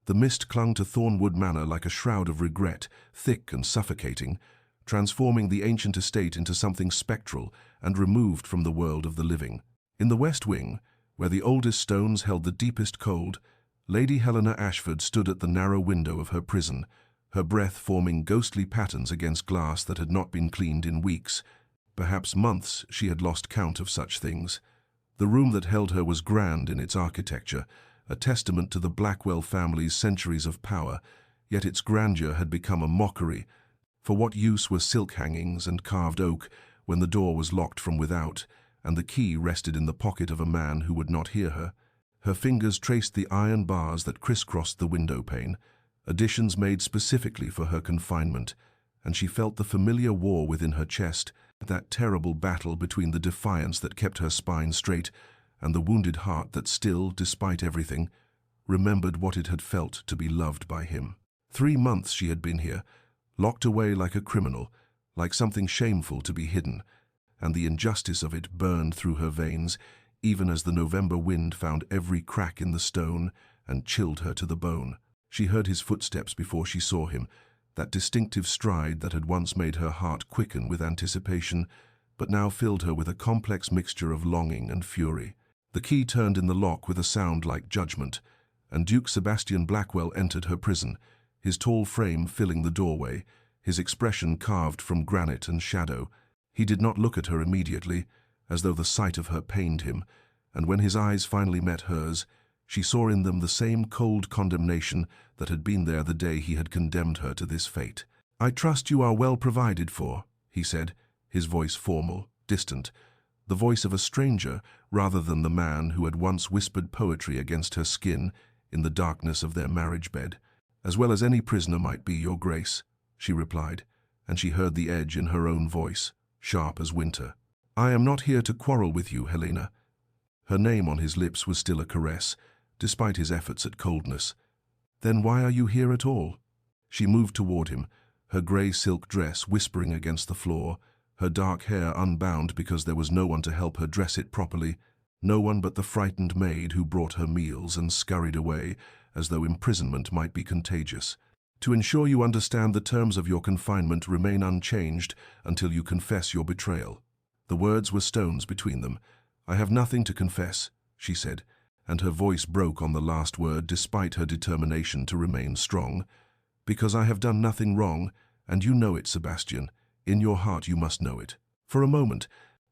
The mist clung to Thornwood Manor like a shroud of regret, thick and suffocating, transforming the ancient estate into something spectral and removed from the world of the living. In the west wing, where the oldest stones held the deepest cold, Lady Helena Ashford stood at the narrow window of her prison, her breath forming ghostly patterns against glass that had not been cleaned in weeks. Perhaps months she had lost count of such things. The room that held her was grand in its architecture, a testament to the Blackwell family's centuries of power, yet its grandeur had become a mockery. For what use were silk hangings and carved oak when the door was locked from without, and the key rested in the pocket of a man who would not hear her? Her fingers traced the iron bars that crisscrossed the window pane, additions made specifically for her confinement, and she felt the familiar war within her chest, that terrible battle between the defiance that kept her spine straight and the wounded heart that still, despite everything, remembered what it had felt to be loved by him. 3 months she had been here, locked away like a criminal, like something shameful to be hidden, and the injustice of it burned through her veins, even as the November wind found every crack in the stone and chilled her to the bone. She heard his footsteps before she saw him, that distinctive stride that had once made her heart quicken with anticipation, but now filled her with a complex mixture of longing and fury. The key turned in the lock with a sound like judgment, and Duke Sebastian Blackwell entered her prison, his tall frame filling the doorway, his expression carved from granite and shadow. He did not look at her immediately, as though the sight of her pained him, and when his eyes finally met hers, she saw in them the same cold condemnation that had been there the day he had condemned her to this fate. "I trust you are well provided for," he said, his voice formal, distant, the voice of a stranger rather than the man who had once whispered poetry against her skin in the darkness of their marriage bed. "As well as any prisoner might be, Your Grace," she replied, and she heard the edge in her own voice, sharp as winter. "I am not here to quarrel with you, Helena." Her name on his lips was still a caress, despite his efforts at coldness. "Then why are you here at all?" She moved toward him, her grey silk dress whispering against the floor, her dark hair unbound because there was no one to help her dress it properly, no one but the frightened maid who brought her meals and scurried away as though imprisonment might be contagious. "To ensure you understand the terms of your confinement remain unchanged until you confess your betrayal." The words were stones between them. "I have nothing to confess," she said, and her voice broke on the last word despite her determination to remain strong. "Because I have done nothing wrong, and you know it, Sebastian. In your heart you must know it." For a moment,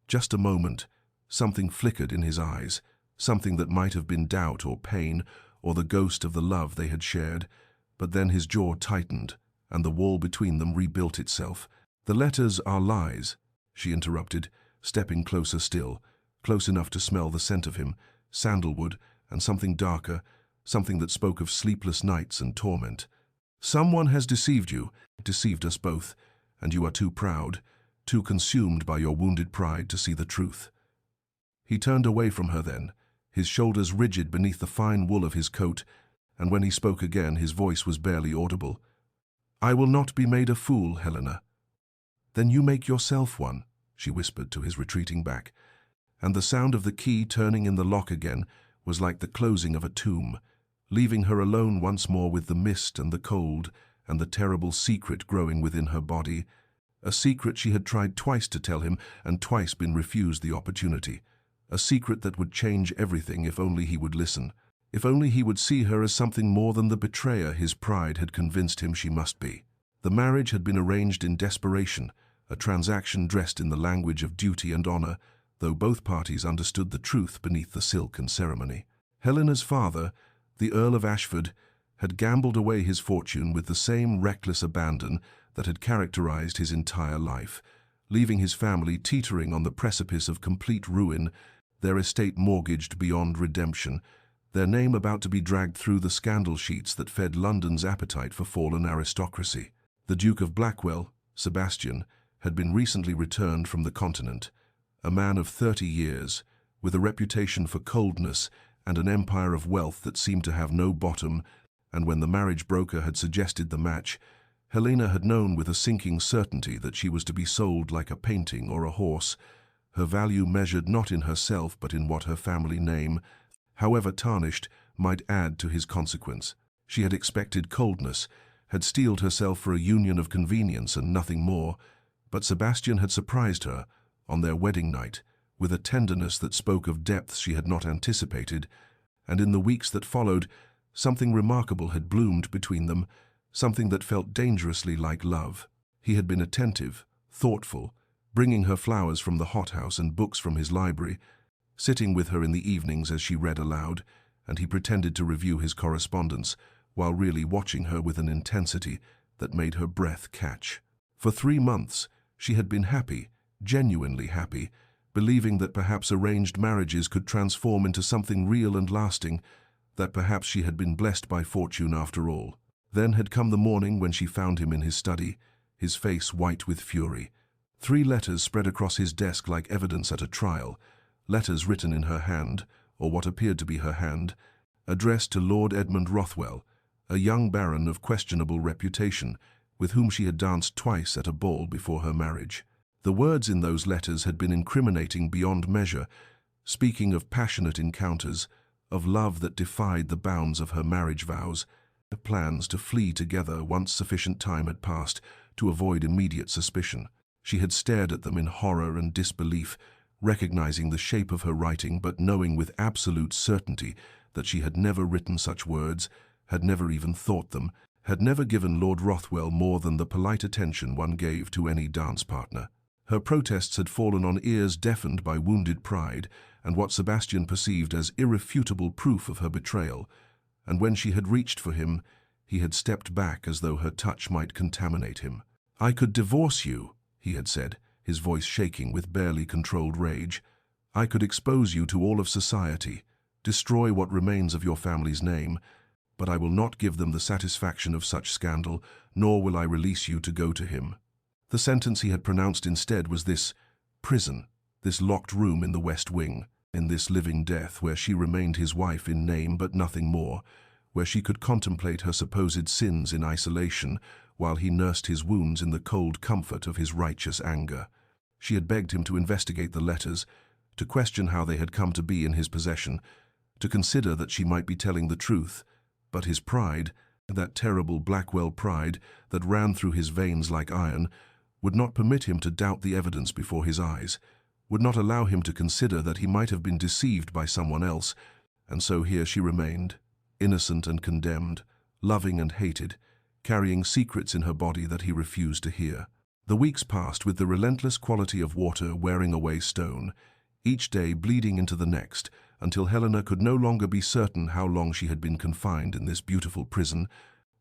just a moment, something flickered in his eyes, something that might have been doubt or pain or the ghost of the love they had shared, but then his jaw tightened and the wall between them rebuilt itself. "The letters are lies," she interrupted, stepping closer still, close enough to smell the scent of him, sandalwood and something darker, something that spoke of sleepless nights and torment. "Someone has deceived you, deceived us both, and you are too proud, too consumed by your wounded pride to see the truth." He turned away from her then, his shoulders rigid beneath the fine wool of his coat, and when he spoke again his voice was barely audible. "I will not be made a fool, Helena." "Then you make yourself one," she whispered to his retreating back, and the sound of the key turning in the lock again was like the closing of a tomb, leaving her alone once more with the mist and the cold and the terrible secret growing within her body, a secret she had tried twice to tell him and twice been refused the opportunity, a secret that would change everything if only he would listen, if only he would see her as something more than the betrayer his pride had convinced him she must be. The marriage had been arranged in desperation, a transaction dressed in the language of duty and honor, though both parties understood the truth beneath the silk and ceremony. Helena's father, the Earl of Ashford, had gambled away his fortune with the same reckless abandon that had characterized his entire life, leaving his family teetering on the precipice of complete ruin, their estate mortgaged beyond redemption, their name about to be dragged through the scandal sheets that fed London's appetite for fallen aristocracy. The Duke of Blackwell, Sebastian, had been recently returned from the continent, a man of 30 years, with a reputation for coldness and an empire of wealth that seemed to have no bottom, and when the marriage broker had suggested the match, Helena had known with a sinking certainty that she was to be sold like a painting or a horse, her value measured not in herself but in what her family name, however tarnished, might add to his consequence. She had expected coldness, had steeled herself for a union of convenience and nothing more, but Sebastian had surprised her, on their wedding night, with a tenderness that spoke of depths she had not anticipated, and in the weeks that followed, something remarkable had bloomed between them, something that felt dangerously like love. He had been attentive, thoughtful, bringing her flowers from the hothouse and books from his library, sitting with her in the evenings as she read aloud, and he pretended to review his correspondence, while really watching her with an intensity that made her breath catch. For 3 months, she had been happy, genuinely happy, believing that perhaps arranged marriages could transform into something real and lasting, that perhaps she had been blessed by fortune after all. Then had come the morning when she found him in his study, his face white with fury. 3 letters spread across his desk like evidence at a trial, letters written in her hand, or what appeared to be her hand, addressed to Lord Edmund Rothwell, a young baron of questionable reputation, with whom she had danced twice at a ball before her marriage. The words in those letters had been incriminating beyond measure, speaking of passionate encounters, of love that defied the bounds of her marriage vows, plans to flee together once sufficient time had passed to avoid immediate suspicion. She had stared at them in horror and disbelief, recognizing the shape of her writing but knowing with absolute certainty that she had never written such words, had never even thought them, had never given Lord Rothwell more than the polite attention one gave to any dance partner. Her protests had fallen on ears deafened by wounded pride and what Sebastian perceived as irrefutable proof of her betrayal, and when she had reached for him, he had stepped back as though her touch might contaminate him. "I could divorce you," he had said, his voice shaking with barely controlled rage. "I could expose you to all of society, destroy what remains of your family's name, but I will not give them the satisfaction of such scandal, nor will I release you to go to him." The sentence he had pronounced instead was this prison, this locked room in the West Wing, in this living death where she remained his wife in name but nothing more, where she could contemplate her supposed sins in isolation while he nursed his wounds in the cold comfort of his righteous anger. She had begged him to investigate the letters, to question how they had come to be in his possession, to consider that she might be telling the truth, but his pride, that terrible Blackwell pride that ran through his veins like iron, would not permit him to doubt the evidence before his eyes, would not allow him to consider that he might have been deceived by someone else, and so here she remained, innocent and condemned, loving and hated, carrying secrets in her body that he refused to hear. The weeks passed with the relentless quality of water wearing away stone, each day bleeding into the next, until Helena could no longer be certain how long she had been confined in this beautiful prison,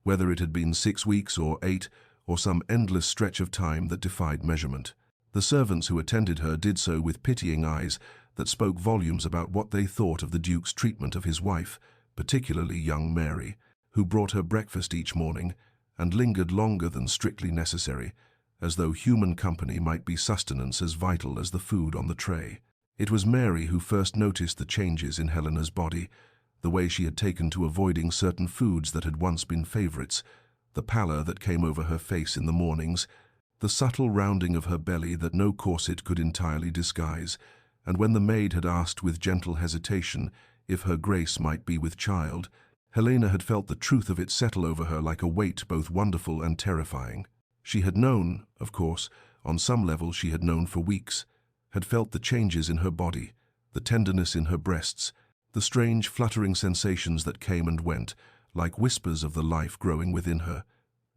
whether it had been 6 weeks or 8, or some endless stretch of time that defied measurement. The servants who attended her did so with pitying eyes that spoke volumes about what they thought of the Duke's treatment of his wife, particularly young Mary, who brought her breakfast each morning and lingered longer than strictly necessary, as though human company might be sustenance as vital as the food on the tray. It was Mary who first noticed the changes in Helena's body, the way she had taken to avoiding certain foods that had once been favorites, the pallor that came over her face in the mornings, the subtle rounding of her belly that no corset could entirely disguise, and when the maid had asked with gentle hesitation if her grace might be with child, Helena had felt the truth of it settle over her like a weight both wonderful and terrifying. She had known, of course, on some level she had known for weeks, had felt the changes in her body, the tenderness in her breasts, the strange fluttering sensations that came and went, like whispers of the life growing within her,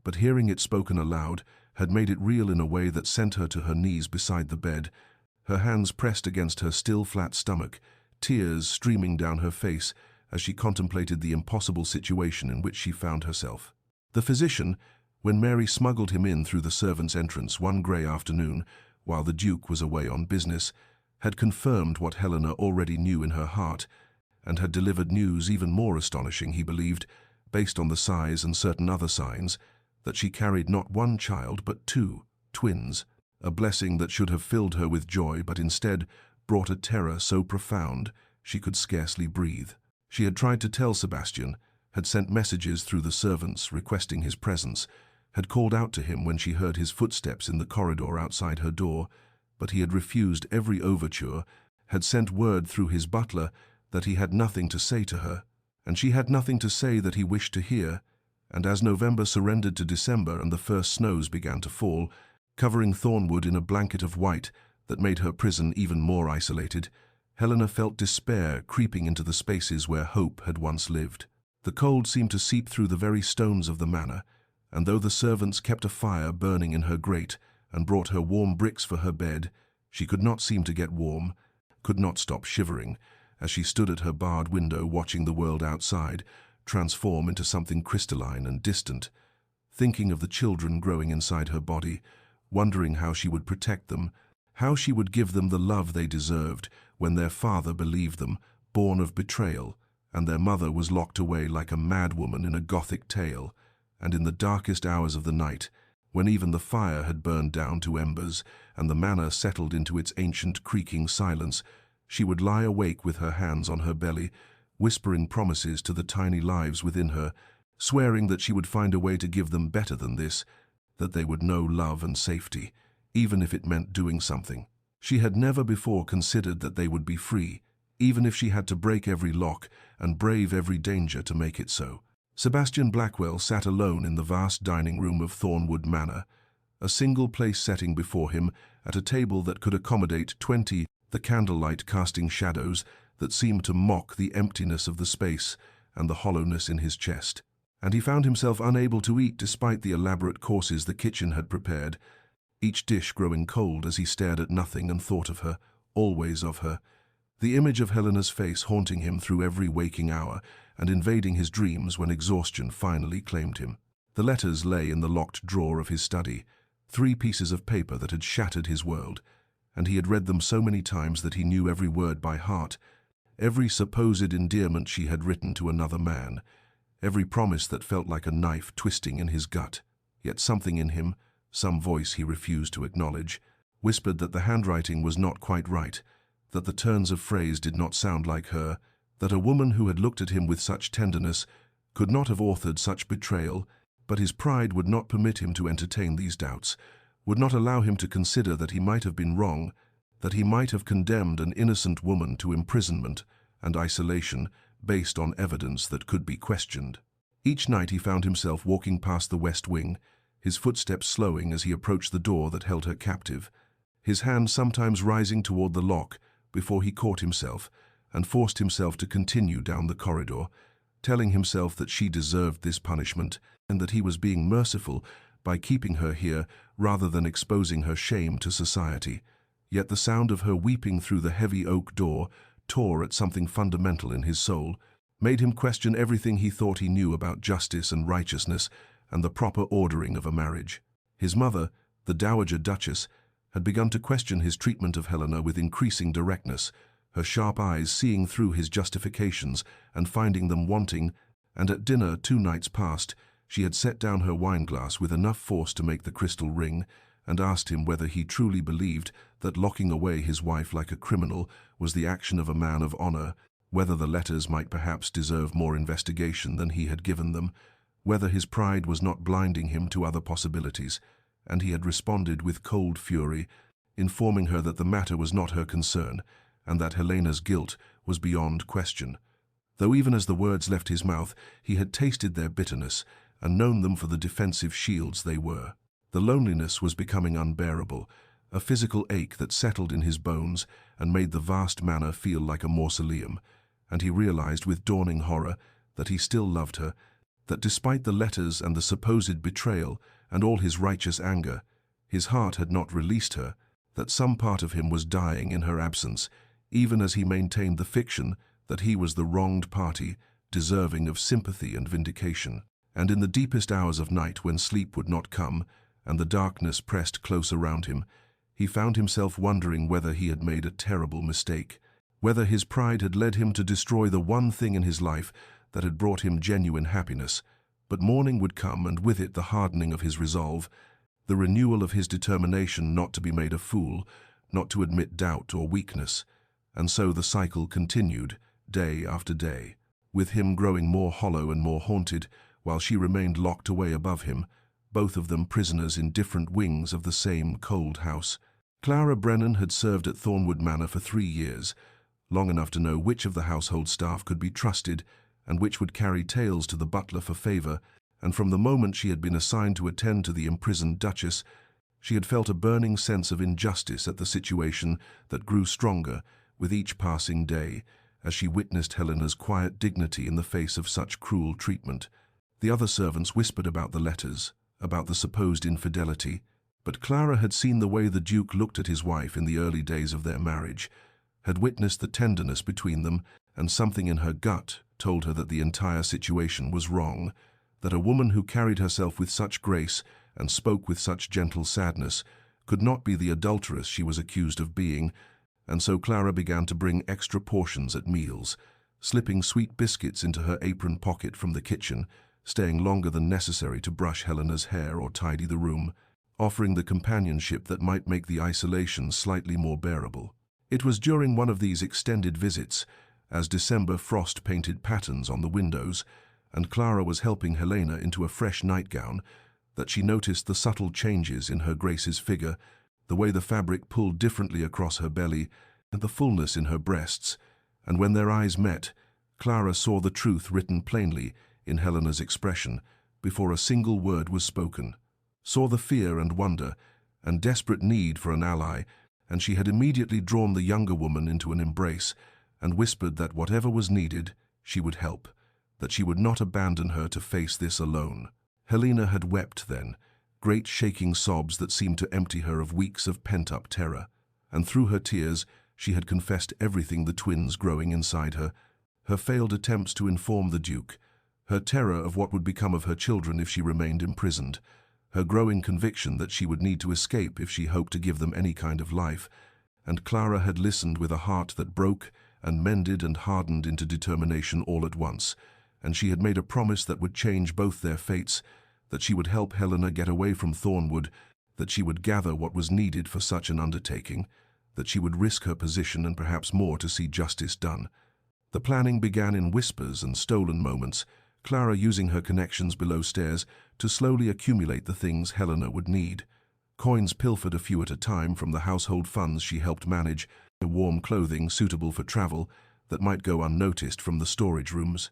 but hearing it spoken aloud had made it real in a way that sent her to her knees beside the bed, her hands pressed against her still flat stomach, tears streaming down her face as she contemplated the impossible situation in which she found herself. The physician, when Mary smuggled him in through the servants' entrance one grey afternoon, while the Duke was away on business, had confirmed what Helena already knew in her heart, and had delivered news even more astonishing, he believed, based on the size and certain other signs, that she carried not 1 child but 2, twins, a blessing that should have filled her with joy but instead brought a terror so profound she could scarcely breathe. She had tried to tell Sebastian, had sent messages through the servants requesting his presence, had called out to him when she heard his footsteps in the corridor outside her door, but he had refused every overture, had sent word through his butler that he had nothing to say to her, and she had nothing to say that he wished to hear, and as November surrendered to December and the first snows began to fall, covering Thornwood in a blanket of white that made her prison even more isolated, Helena felt despair creeping into the spaces where hope had once lived. The cold seemed to seep through the very stones of the manor, and though the servants kept a fire burning in her grate and brought her warm bricks for her bed, she could not seem to get warm, could not stop shivering, as she stood at her barred window watching the world outside transform into something crystalline and distant, thinking of the children growing inside her body, wondering how she would protect them, how she would give them the love they deserved when their father believed them born of betrayal, and their mother was locked away like a madwoman in a Gothic tale, and in the darkest hours of the night, when even the fire had burned down to embers and the manor settled into its ancient creaking silence, she would lie awake with her hands on her belly, whispering promises to the tiny lives within her, swearing that she would find a way to give them better than this, that they would know love and safety, even if it meant doing something. She had never before considered that they would be free, even if she had to break every lock and brave every danger to make it so. Sebastian Blackwell sat alone in the vast dining room of Thornwood Manor, a single-place setting before him at a table that could accommodate 20, the candlelight casting shadows that seemed to mock the emptiness of the space and the hollowness in his chest. And he found himself unable to eat despite the elaborate courses the kitchen had prepared, each dish growing cold as he stared at nothing and thought of her, always of her, the image of Helena's face haunting him through every waking hour and invading his dreams when exhaustion finally claimed him. The letters lay in the locked drawer of his study, 3 pieces of paper that had shattered his world, and he had read them so many times that he knew every word by heart, every supposed endearment she had written to another man, every promise that felt like a knife twisting in his gut. Yet something in him, some voice he refused to acknowledge, whispered that the handwriting was not quite right, that the turns of phrase did not sound like her, that a woman who had looked at him with such tenderness could not have authored such betrayal, but his pride would not permit him to entertain these doubts, would not allow him to consider that he might have been wrong, that he might have condemned an innocent woman to imprisonment and isolation based on evidence that could be questioned. Each night he found himself walking past the West Wing, his footsteps slowing as he approached the door that held her captive, his hand sometimes rising toward the lock before he caught himself and forced himself to continue down the corridor, telling himself that she deserved this punishment and that he was being merciful by keeping her here rather than exposing her shame to society. Yet the sound of her weeping through the heavy oak door tore at something fundamental in his soul, made him question everything he thought he knew about justice and righteousness and the proper ordering of a marriage. His mother, the Dowager Duchess, had begun to question his treatment of Helena with increasing directness, her sharp eyes seeing through his justifications and finding them wanting, and at dinner 2 nights past, she had set down her wineglass with enough force to make the crystal ring, and asked him whether he truly believed that locking away his wife like a criminal was the action of a man of honor, whether the letters might perhaps deserve more investigation than he had given them, whether his pride was not blinding him to other possibilities, and he had responded with cold fury, informing her that the matter was not her concern, and that Helena's guilt was beyond question. Though even as the words left his mouth, he had tasted their bitterness and known them for the defensive shields they were. The loneliness was becoming unbearable, a physical ache that settled in his bones and made the vast manor feel like a mausoleum, and he realized with dawning horror that he still loved her, that despite the letters and the supposed betrayal and all his righteous anger, his heart had not released her, that some part of him was dying in her absence, even as he maintained the fiction that he was the wronged party, deserving of sympathy and vindication. And in the deepest hours of night, when sleep would not come and the darkness pressed close around him, he found himself wondering whether he had made a terrible mistake, whether his pride had led him to destroy the one thing in his life that had brought him genuine happiness. But morning would come, and with it the hardening of his resolve, the renewal of his determination not to be made a fool, not to admit doubt or weakness. And so the cycle continued, day after day, with him growing more hollow and more haunted, while she remained locked away above him, both of them prisoners in different wings of the same cold house. Clara Brennan had served at Thornwood Manor for 3 years, long enough to know which of the household staff could be trusted and which would carry tales to the butler for favor, and from the moment she had been assigned to attend to the imprisoned Duchess, she had felt a burning sense of injustice at the situation that grew stronger with each passing day, as she witnessed Helena's quiet dignity in the face of such cruel treatment. The other servants whispered about the letters, about the supposed infidelity, but Clara had seen the way the Duke looked at his wife in the early days of their marriage, had witnessed the tenderness between them, and something in her gut told her that the entire situation was wrong, that a woman who carried herself with such grace and spoke with such gentle sadness could not be the adulteress she was accused of being, and so Clara began to bring extra portions at meals, slipping sweet biscuits into her apron pocket from the kitchen, staying longer than necessary to brush Helena's hair or tidy the room, offering the companionship that might make the isolation slightly more bearable. It was during one of these extended visits, as December frost painted patterns on the windows, and Clara was helping Helena into a fresh nightgown, that she noticed the subtle changes in her Grace's figure, the way the fabric pulled differently across her belly, and the fullness in her breasts, and when their eyes met, Clara saw the truth written plainly in Helena's expression before a single word was spoken, saw the fear and wonder and desperate need for an ally, and she had immediately drawn the younger woman into an embrace and whispered that whatever was needed, she would help, that she would not abandon her to face this alone. Helena had wept then, great shaking sobs that seemed to empty her of weeks of pent-up terror, and through her tears she had confessed everything the twins growing inside her, her failed attempts to inform the Duke, her terror of what would become of her children if she remained imprisoned, her growing conviction that she would need to escape if she hoped to give them any kind of life, and Clara had listened with a heart that broke and mended and hardened into determination all at once, and she had made a promise that would change both their fates, that she would help Helena get away from Thornwood, that she would gather what was needed for such an undertaking, that she would risk her position and perhaps more to see justice done. The planning began in whispers and stolen moments, Clara using her connections below stairs to slowly accumulate the things Helena would need. Coins pilfered a few at a time from the household funds she helped manage, warm clothing suitable for travel that might go unnoticed from the storage rooms,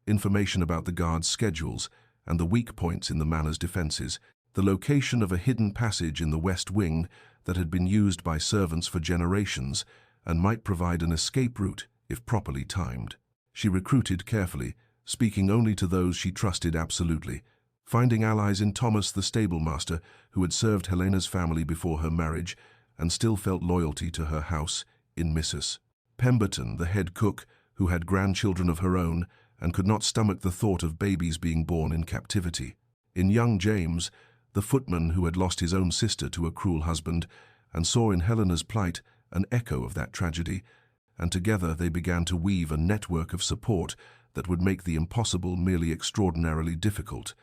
information about the guards' schedules and the weak points in the manor's defenses, the location of a hidden passage in the west wing that had been used by servants for generations and might provide an escape route if properly timed. She recruited carefully, speaking only to those she trusted absolutely, finding allies in Thomas the stablemaster, who had served Helena's family before her marriage and still felt loyalty to her house, in Mrs. Pemberton, the head cook, who had grandchildren of her own and could not stomach the thought of babies being born in captivity, in young James, the footman who had lost his own sister to a cruel husband and saw in Helena's plight an echo of that tragedy, and together they began to weave a network of support that would make the impossible merely extraordinarily difficult,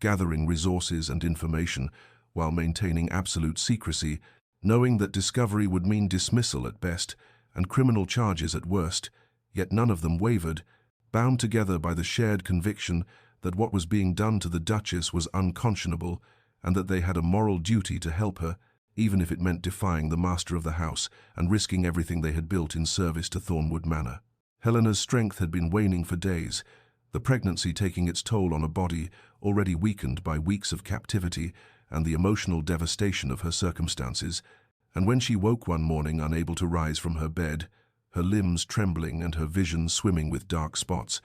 gathering resources and information while maintaining absolute secrecy, knowing that discovery would mean dismissal at best and criminal charges at worst, yet none of them wavered, bound together by the shared conviction that what was being done to the Duchess was unconscionable and that they had a moral duty to help her, even if it meant defying the master of the house and risking everything they had built in service to Thornwood Manor. Helena's strength had been waning for days, the pregnancy taking its toll on a body already weakened by weeks of captivity and the emotional devastation of her circumstances, and when she woke one morning unable to rise from her bed, her limbs trembling and her vision swimming with dark spots,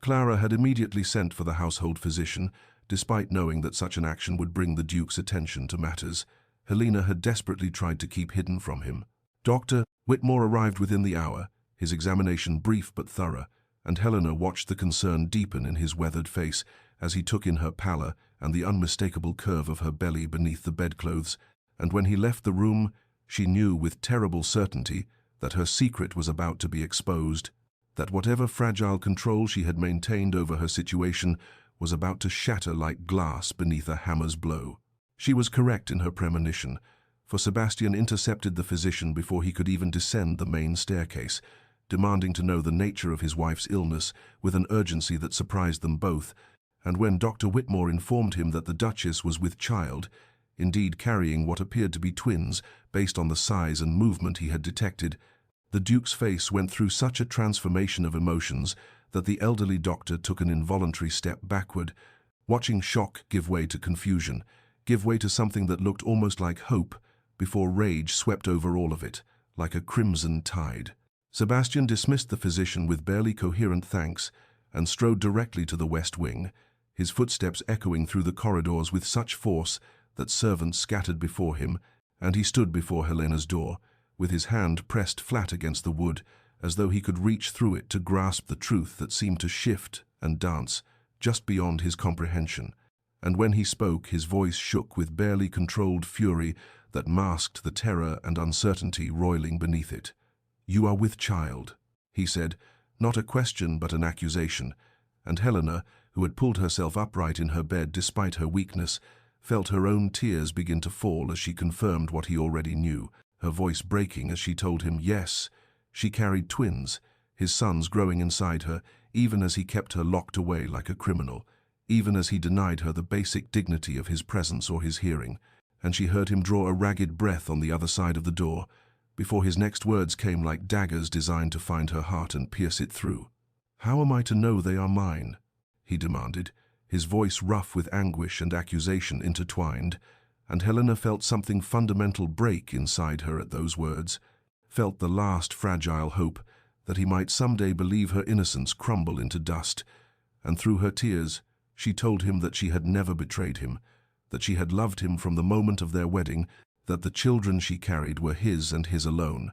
Clara had immediately sent for the household physician, despite knowing that such an action would bring the Duke's attention to matters Helena had desperately tried to keep hidden from him. Dr. Whitmore arrived within the hour, his examination brief but thorough, and Helena watched the concern deepen in his weathered face as he took in her pallor and the unmistakable curve of her belly beneath the bedclothes, and when he left the room, she knew with terrible certainty that her secret was about to be exposed, that whatever fragile control she had maintained over her situation was about to shatter like glass beneath a hammer's blow. She was correct in her premonition, for Sebastian intercepted the physician before he could even descend the main staircase, demanding to know the nature of his wife's illness with an urgency that surprised them both, and when Dr. Whitmore informed him that the Duchess was with child, indeed carrying what appeared to be twins based on the size and movement he had detected, the Duke's face went through such a transformation of emotions that the elderly doctor took an involuntary step backward, watching shock give way to confusion, give way to something that looked almost like hope, before rage swept over all of it, like a crimson tide. Sebastian dismissed the physician with barely coherent thanks and strode directly to the west wing, his footsteps echoing through the corridors with such force that servants scattered before him, and he stood before Helena's door, with his hand pressed flat against the wood, as though he could reach through it to grasp the truth that seemed to shift and dance just beyond his comprehension. And when he spoke, his voice shook with barely controlled fury that masked the terror and uncertainty roiling beneath it. "You are with child," he said, not a question but an accusation, and Helena, who had pulled herself upright in her bed despite her weakness, felt her own tears begin to fall as she confirmed what he already knew, her voice breaking as she told him yes, she carried twins, his sons growing inside her, even as he kept her locked away like a criminal, even as he denied her the basic dignity of his presence or his hearing, and she heard him draw a ragged breath on the other side of the door, before his next words came like daggers designed to find her heart and pierce it through. "How am I to know they are mine?" he demanded, his voice rough with anguish and accusation intertwined, and Helena felt something fundamental break inside her at those words, felt the last fragile hope that he might someday believe her innocence crumble into dust, and through her tears she told him that she had never betrayed him, that she had loved him from the moment of their wedding, that the children she carried were his and his alone,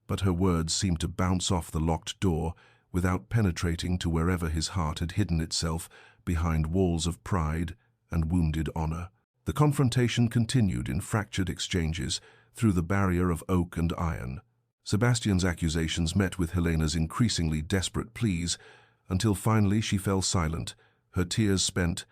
but her words seemed to bounce off the locked door without penetrating to wherever his heart had hidden itself behind walls of pride and wounded honor. The confrontation continued in fractured exchanges through the barrier of oak and iron. Sebastian's accusations met with Helena's increasingly desperate pleas, until finally she fell silent, her tears spent,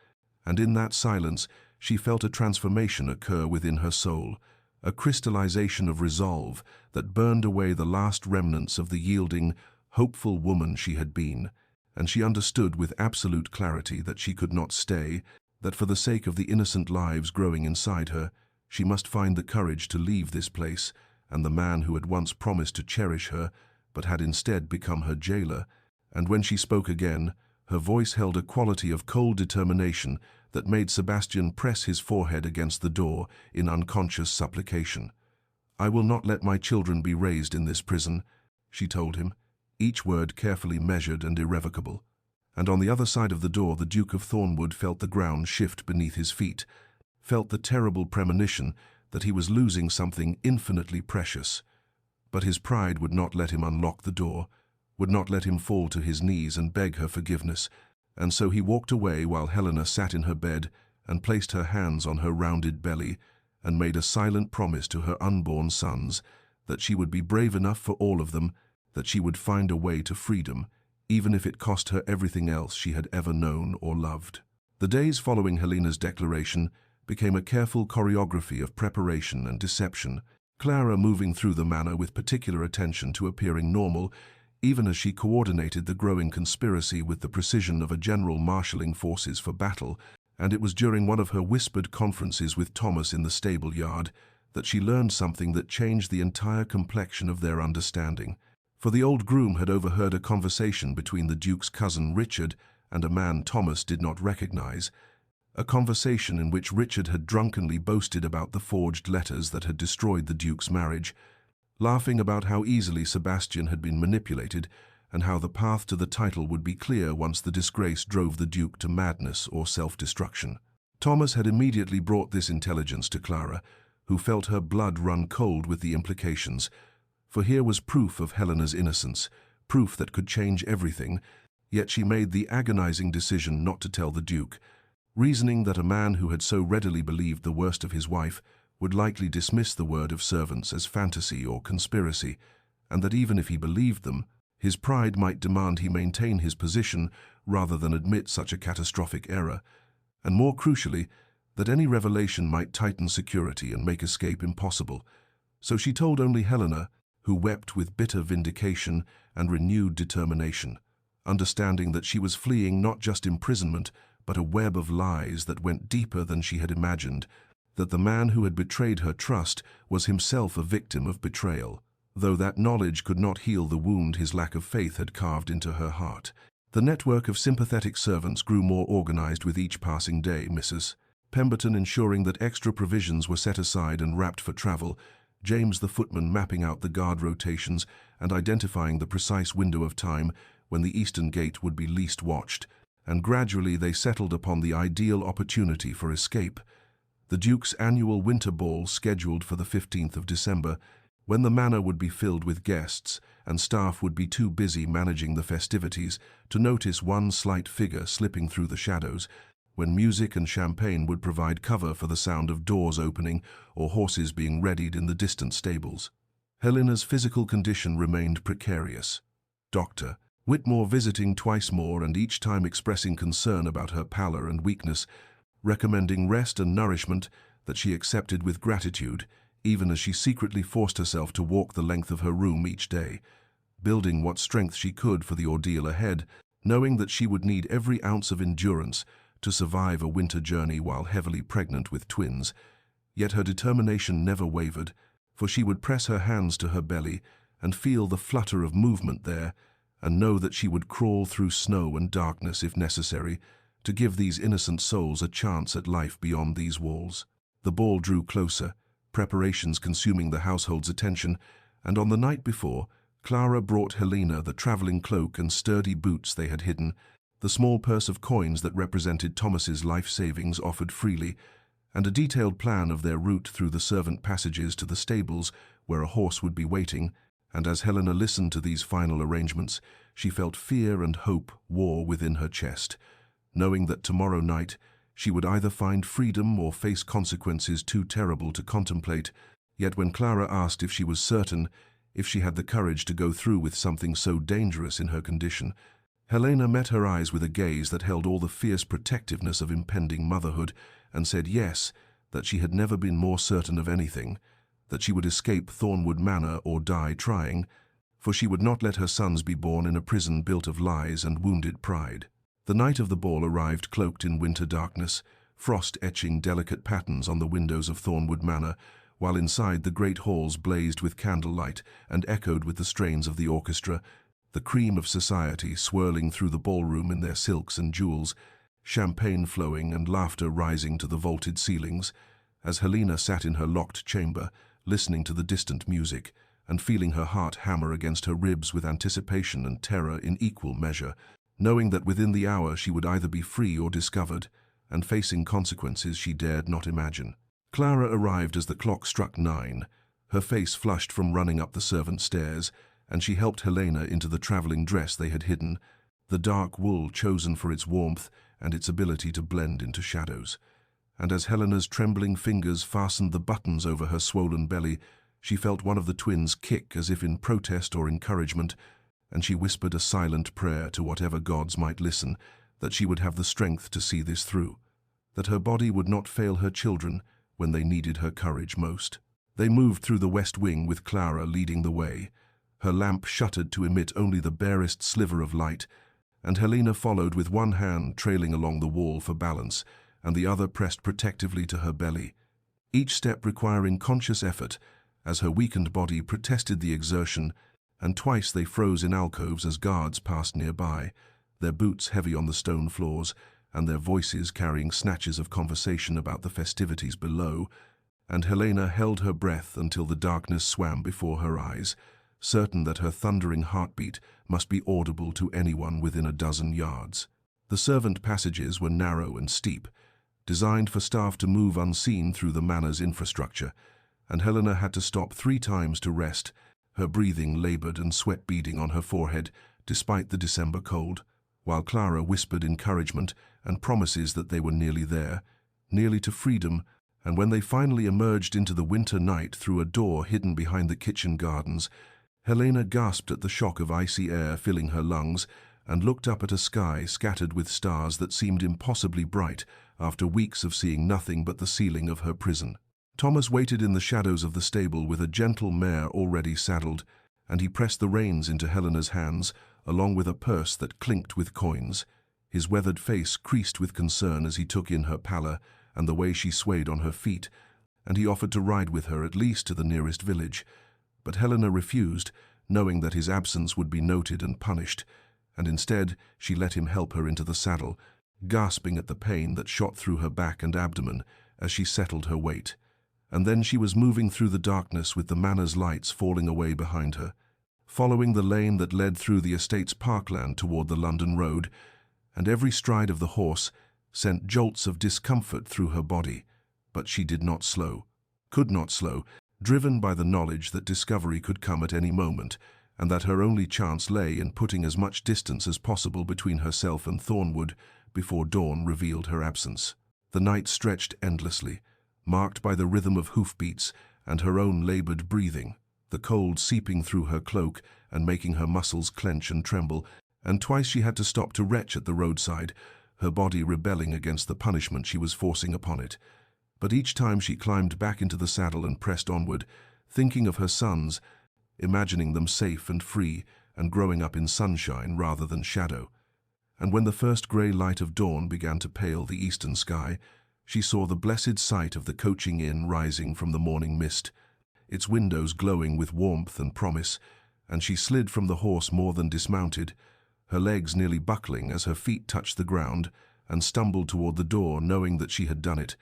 and in that silence she felt a transformation occur within her soul, a crystallization of resolve that burned away the last remnants of the yielding, hopeful woman she had been, and she understood with absolute clarity that she could not stay, that for the sake of the innocent lives growing inside her, she must find the courage to leave this place and the man who had once promised to cherish her, but had instead become her jailer, and when she spoke again, her voice held a quality of cold determination that made Sebastian press his forehead against the door in unconscious supplication. "I will not let my children be raised in this prison," she told him, each word carefully measured and irrevocable. And on the other side of the door the Duke of Thornwood felt the ground shift beneath his feet, felt the terrible premonition that he was losing something infinitely precious. But his pride would not let him unlock the door, would not let him fall to his knees and beg her forgiveness, and so he walked away while Helena sat in her bed and placed her hands on her rounded belly and made a silent promise to her unborn sons that she would be brave enough for all of them, that she would find a way to freedom, even if it cost her everything else she had ever known or loved. The days following Helena's declaration became a careful choreography of preparation and deception, Clara moving through the manor with particular attention to appearing normal, even as she coordinated the growing conspiracy with the precision of a general marshalling forces for battle, and it was during one of her whispered conferences with Thomas in the stable yard that she learned something that changed the entire complexion of their understanding. For the old groom had overheard a conversation between the Duke's cousin Richard and a man Thomas did not recognize, a conversation in which Richard had drunkenly boasted about the forged letters that had destroyed the Duke's marriage, laughing about how easily Sebastian had been manipulated and how the path to the title would be clear once the disgrace drove the Duke to madness or self-destruction. Thomas had immediately brought this intelligence to Clara, who felt her blood run cold with the implications, for here was proof of Helena's innocence, proof that could change everything, yet she made the agonizing decision not to tell the Duke, reasoning that a man who had so readily believed the worst of his wife would likely dismiss the word of servants as fantasy or conspiracy, and that even if he believed them, his pride might demand he maintain his position rather than admit such a catastrophic error, and more crucially, that any revelation might tighten security and make escape impossible. So she told only Helena, who wept with bitter vindication and renewed determination, understanding that she was fleeing not just imprisonment, but a web of lies that went deeper than she had imagined, that the man who had betrayed her trust was himself a victim of betrayal, though that knowledge could not heal the wound his lack of faith had carved into her heart. The network of sympathetic servants grew more organized with each passing day, Mrs. Pemberton ensuring that extra provisions were set aside and wrapped for travel, James the footman mapping out the guard rotations and identifying the precise window of time when the eastern gate would be least watched, and gradually they settled upon the ideal opportunity for escape. The Duke's annual winter ball scheduled for the 15th of December, when the manor would be filled with guests and staff would be too busy managing the festivities to notice one slight figure slipping through the shadows, when music and champagne would provide cover for the sound of doors opening or horses being readied in the distant stables. Helena's physical condition remained precarious. Dr. Whitmore visiting twice more and each time expressing concern about her pallor and weakness, recommending rest and nourishment that she accepted with gratitude, even as she secretly forced herself to walk the length of her room each day, building what strength she could for the ordeal ahead, knowing that she would need every ounce of endurance to survive a winter journey while heavily pregnant with twins. Yet her determination never wavered, for she would press her hands to her belly and feel the flutter of movement there, and know that she would crawl through snow and darkness if necessary to give these innocent souls a chance at life beyond these walls. The ball drew closer, preparations consuming the household's attention, and on the night before, Clara brought Helena the travelling cloak and sturdy boots they had hidden, the small purse of coins that represented Thomas's life savings offered freely, and a detailed plan of their route through the servant passages to the stables where a horse would be waiting. And as Helena listened to these final arrangements, she felt fear and hope war within her chest, knowing that tomorrow night she would either find freedom or face consequences too terrible to contemplate. Yet when Clara asked if she was certain, if she had the courage to go through with something so dangerous in her condition, Helena met her eyes with a gaze that held all the fierce protectiveness of impending motherhood, and said yes, that she had never been more certain of anything, that she would escape Thornwood Manor or die trying, for she would not let her sons be born in a prison built of lies and wounded pride. The night of the ball arrived cloaked in winter darkness, frost etching delicate patterns on the windows of Thornwood Manor, while inside the great halls blazed with candlelight and echoed with the strains of the orchestra, the cream of society swirling through the ballroom in their silks and jewels, champagne flowing and laughter rising to the vaulted ceilings. As Helena sat in her locked chamber, listening to the distant music, and feeling her heart hammer against her ribs with anticipation and terror in equal measure, knowing that within the hour she would either be free or discovered, and facing consequences she dared not imagine. Clara arrived as the clock struck 9, her face flushed from running up the servant stairs, and she helped Helena into the travelling dress they had hidden, the dark wool chosen for its warmth and its ability to blend into shadows. And as Helena's trembling fingers fastened the buttons over her swollen belly, she felt one of the twins kick as if in protest or encouragement, and she whispered a silent prayer to whatever gods might listen, that she would have the strength to see this through, that her body would not fail her children when they needed her courage most. They moved through the west wing with Clara leading the way, her lamp shuttered to emit only the barest sliver of light, and Helena followed with one hand trailing along the wall for balance, and the other pressed protectively to her belly, each step requiring conscious effort as her weakened body protested the exertion, and twice they froze in alcoves as guards passed nearby, their boots heavy on the stone floors, and their voices carrying snatches of conversation about the festivities below, and Helena held her breath until the darkness swam before her eyes, certain that her thundering heartbeat must be audible to anyone within a dozen yards. The servant passages were narrow and steep, designed for staff to move unseen through the manor's infrastructure, and Helena had to stop 3 times to rest, her breathing labored and sweat beading on her forehead despite the December cold, while Clara whispered encouragement and promises that they were nearly there, nearly to freedom, and when they finally emerged into the winter night through a door hidden behind the kitchen gardens, Helena gasped at the shock of icy air filling her lungs and looked up at a sky scattered with stars that seemed impossibly bright after weeks of seeing nothing but the ceiling of her prison. Thomas waited in the shadows of the stable with a gentle mare already saddled, and he pressed the reins into Helena's hands, along with a purse that clinked with coins. His weathered face creased with concern as he took in her pallor and the way she swayed on her feet, and he offered to ride with her at least to the nearest village. But Helena refused, knowing that his absence would be noted and punished, and instead she let him help her into the saddle, gasping at the pain that shot through her back and abdomen as she settled her weight. And then she was moving through the darkness with the manor's lights falling away behind her, following the lane that led through the estate's parkland toward the London road, and every stride of the horse sent jolts of discomfort through her body. But she did not slow, could not slow, driven by the knowledge that discovery could come at any moment, and that her only chance lay in putting as much distance as possible between herself and Thornwood before dawn revealed her absence. The night stretched endlessly, marked by the rhythm of hoofbeats and her own labored breathing, the cold seeping through her cloak and making her muscles clench and tremble, and twice she had to stop to retch at the roadside, her body rebelling against the punishment she was forcing upon it. But each time she climbed back into the saddle and pressed onward, thinking of her sons, imagining them safe and free and growing up in sunshine rather than shadow. And when the first grey light of dawn began to pale the eastern sky, she saw the blessed sight of the coaching inn rising from the morning mist, its windows glowing with warmth and promise, and she slid from the horse more than dismounted, her legs nearly buckling as her feet touched the ground, and stumbled toward the door, knowing that she had done it.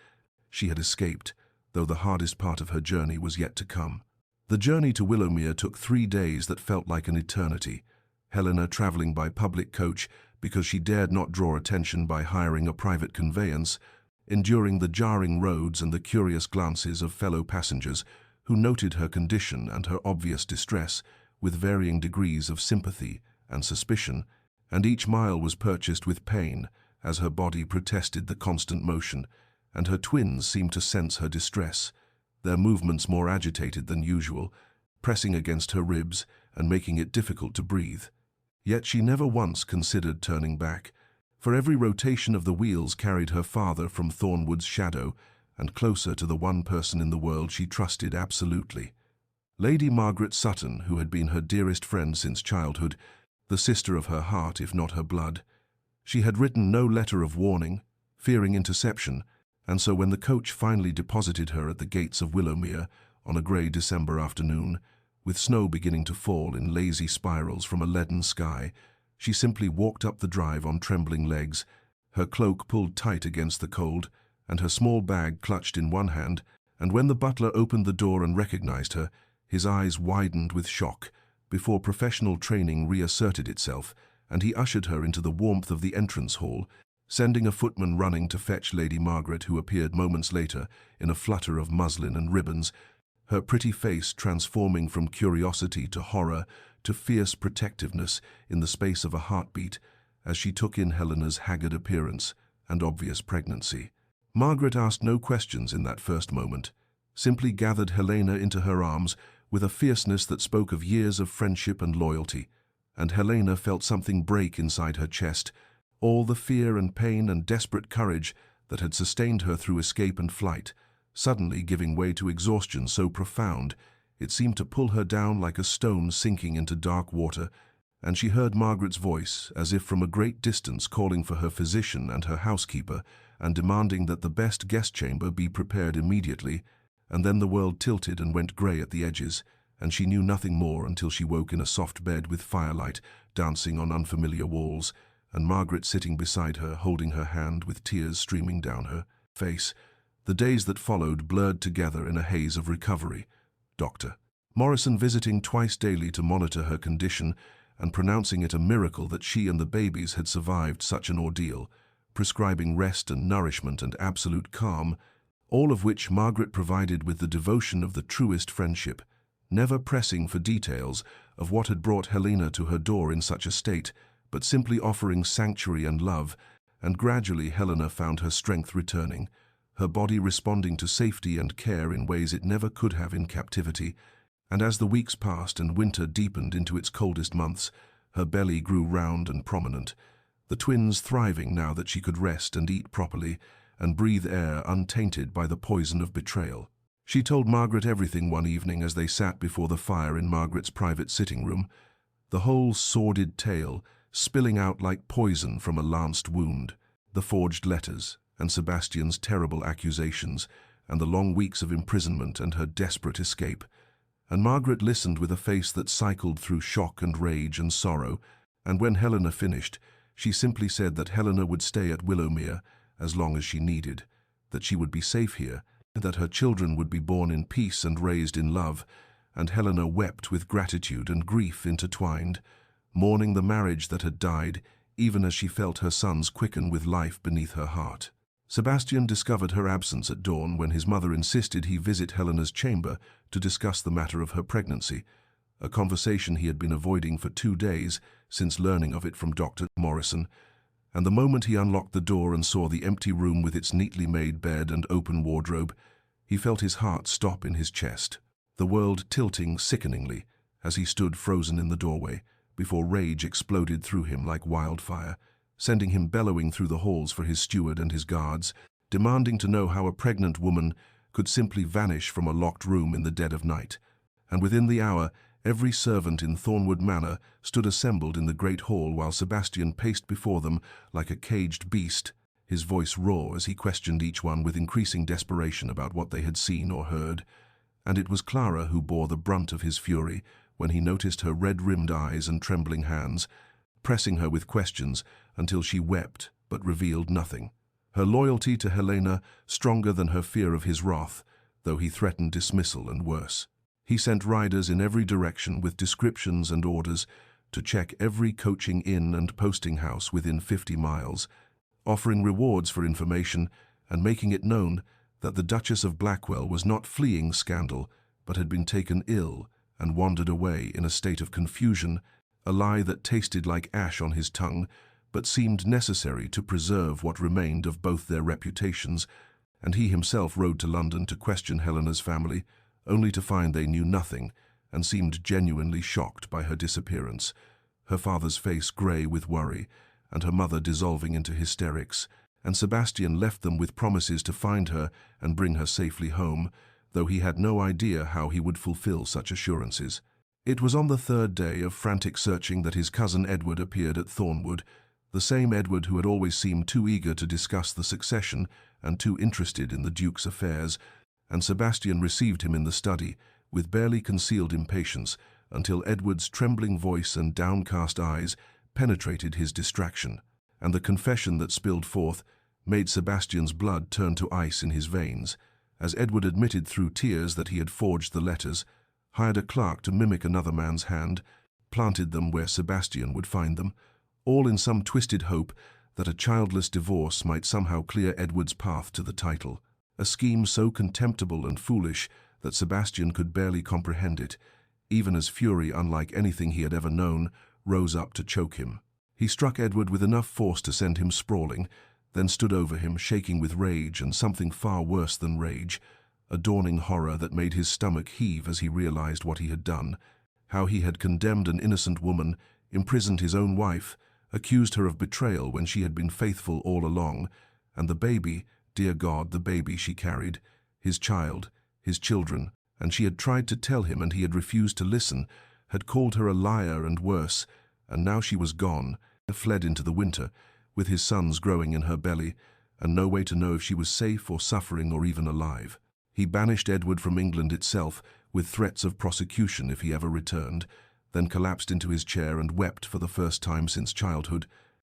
She had escaped, though the hardest part of her journey was yet to come. The journey to Willowmere took 3 days that felt like an eternity, Helena travelling by public coach because she dared not draw attention by hiring a private conveyance, enduring the jarring roads and the curious glances of fellow passengers who noted her condition and her obvious distress with varying degrees of sympathy and suspicion, and each mile was purchased with pain as her body protested the constant motion, and her twins seemed to sense her distress, their movements more agitated than usual, pressing against her ribs and making it difficult to breathe. Yet she never once considered turning back, for every rotation of the wheels carried her farther from Thornwood's shadow and closer to the one person in the world she trusted absolutely. Lady Margaret Sutton, who had been her dearest friend since childhood, the sister of her heart if not her blood. She had written no letter of warning, fearing interception, and so when the coach finally deposited her at the gates of Willowmere on a grey December afternoon, with snow beginning to fall in lazy spirals from a leaden sky, she simply walked up the drive on trembling legs, her cloak pulled tight against the cold, and her small bag clutched in one hand, and when the butler opened the door and recognized her, his eyes widened with shock before professional training reasserted itself, and he ushered her into the warmth of the entrance hall, sending a footman running to fetch Lady Margaret, who appeared moments later in a flutter of muslin and ribbons, her pretty face transforming from curiosity to horror to fierce protectiveness in the space of a heartbeat as she took in Helena's haggard appearance and obvious pregnancy. Margaret asked no questions in that first moment, simply gathered Helena into her arms with a fierceness that spoke of years of friendship and loyalty, and Helena felt something break inside her chest, all the fear and pain and desperate courage that had sustained her through escape and flight, suddenly giving way to exhaustion so profound it seemed to pull her down like a stone sinking into dark water, and she heard Margaret's voice, as if from a great distance, calling for her physician and her housekeeper, and demanding that the best guest chamber be prepared immediately, and then the world tilted and went grey at the edges, and she knew nothing more until she woke in a soft bed with firelight dancing on unfamiliar walls, and Margaret sitting beside her, holding her hand with tears streaming down her face. The days that followed blurred together in a haze of recovery. Dr. Morrison visiting twice daily to monitor her condition and pronouncing it a miracle that she and the babies had survived such an ordeal, prescribing rest and nourishment and absolute calm, all of which Margaret provided with the devotion of the truest friendship, never pressing for details of what had brought Helena to her door in such a state, but simply offering sanctuary and love, and gradually Helena found her strength returning, her body responding to safety and care in ways it never could have in captivity, and as the weeks passed and winter deepened into its coldest months, her belly grew round and prominent, the twins thriving now that she could rest and eat properly, and breathe air untainted by the poison of betrayal. She told Margaret everything one evening as they sat before the fire in Margaret's private sitting room, the whole sordid tale spilling out like poison from a lanced wound, the forged letters, and Sebastian's terrible accusations, and the long weeks of imprisonment and her desperate escape. And Margaret listened with a face that cycled through shock and rage and sorrow, And when Helena finished, she simply said that Helena would stay at Willowmere as long as she needed, that she would be safe here, that her children would be born in peace and raised in love, and Helena wept with gratitude and grief intertwined, mourning the marriage that had died, even as she felt her sons quicken with life beneath her heart. Sebastian discovered her absence at dawn when his mother insisted he visit Helena's chamber to discuss the matter of her pregnancy, a conversation he had been avoiding for 2 days since learning of it from Dr. Morrison, and the moment he unlocked the door and saw the empty room with its neatly made bed and open wardrobe, he felt his heart stop in his chest, the world tilting sickeningly as he stood frozen in the doorway, before rage exploded through him like wildfire, sending him bellowing through the halls for his steward and his guards, demanding to know how a pregnant woman could simply vanish from a locked room in the dead of night. And within the hour, every servant in Thornwood Manor stood assembled in the great hall while Sebastian paced before them like a caged beast, his voice raw as he questioned each one with increasing desperation about what they had seen or heard. And it was Clara who bore the brunt of his fury when he noticed her red-rimmed eyes and trembling hands, pressing her with questions until she wept but revealed nothing. Her loyalty to Helena stronger than her fear of his wrath, though he threatened dismissal and worse. He sent riders in every direction with descriptions and orders to check every coaching inn and posting house within 50 miles, offering rewards for information and making it known that the Duchess of Blackwell was not fleeing scandal but had been taken ill and wandered away in a state of confusion, a lie that tasted like ash on his tongue but seemed necessary to preserve what remained of both their reputations, and he himself rode to London to question Helena's family, only to find they knew nothing and seemed genuinely shocked by her disappearance, her father's face grey with worry and her mother dissolving into hysterics, and Sebastian left them with promises to find her and bring her safely home, though he had no idea how he would fulfill such assurances. It was on the 3rd day of frantic searching that his cousin Edward appeared at Thornwood, the same Edward who had always seemed too eager to discuss the succession and too interested in the Duke's affairs, and Sebastian received him in the study with barely concealed impatience until Edward's trembling voice and downcast eyes penetrated his distraction, and the confession that spilled forth made Sebastian's blood turn to ice in his veins, as Edward admitted through tears that he had forged the letters, hired a clerk to mimic another man's hand, planted them where Sebastian would find them, all in some twisted hope that a childless divorce might somehow clear Edward's path to the title. A scheme so contemptible and foolish that Sebastian could barely comprehend it, even as fury unlike anything he had ever known rose up to choke him. He struck Edward with enough force to send him sprawling, then stood over him, shaking with rage and something far worse than rage, a dawning horror that made his stomach heave as he realized what he had done, how he had condemned an innocent woman, imprisoned his own wife, accused her of betrayal when she had been faithful all along, and the baby, dear God, the baby she carried, his child, his children, and she had tried to tell him and he had refused to listen, had called her a liar and worse, and now she was gone, fled into the winter, with his sons growing in her belly, and no way to know if she was safe or suffering or even alive. He banished Edward from England itself, with threats of prosecution if he ever returned, then collapsed into his chair and wept for the first time since childhood,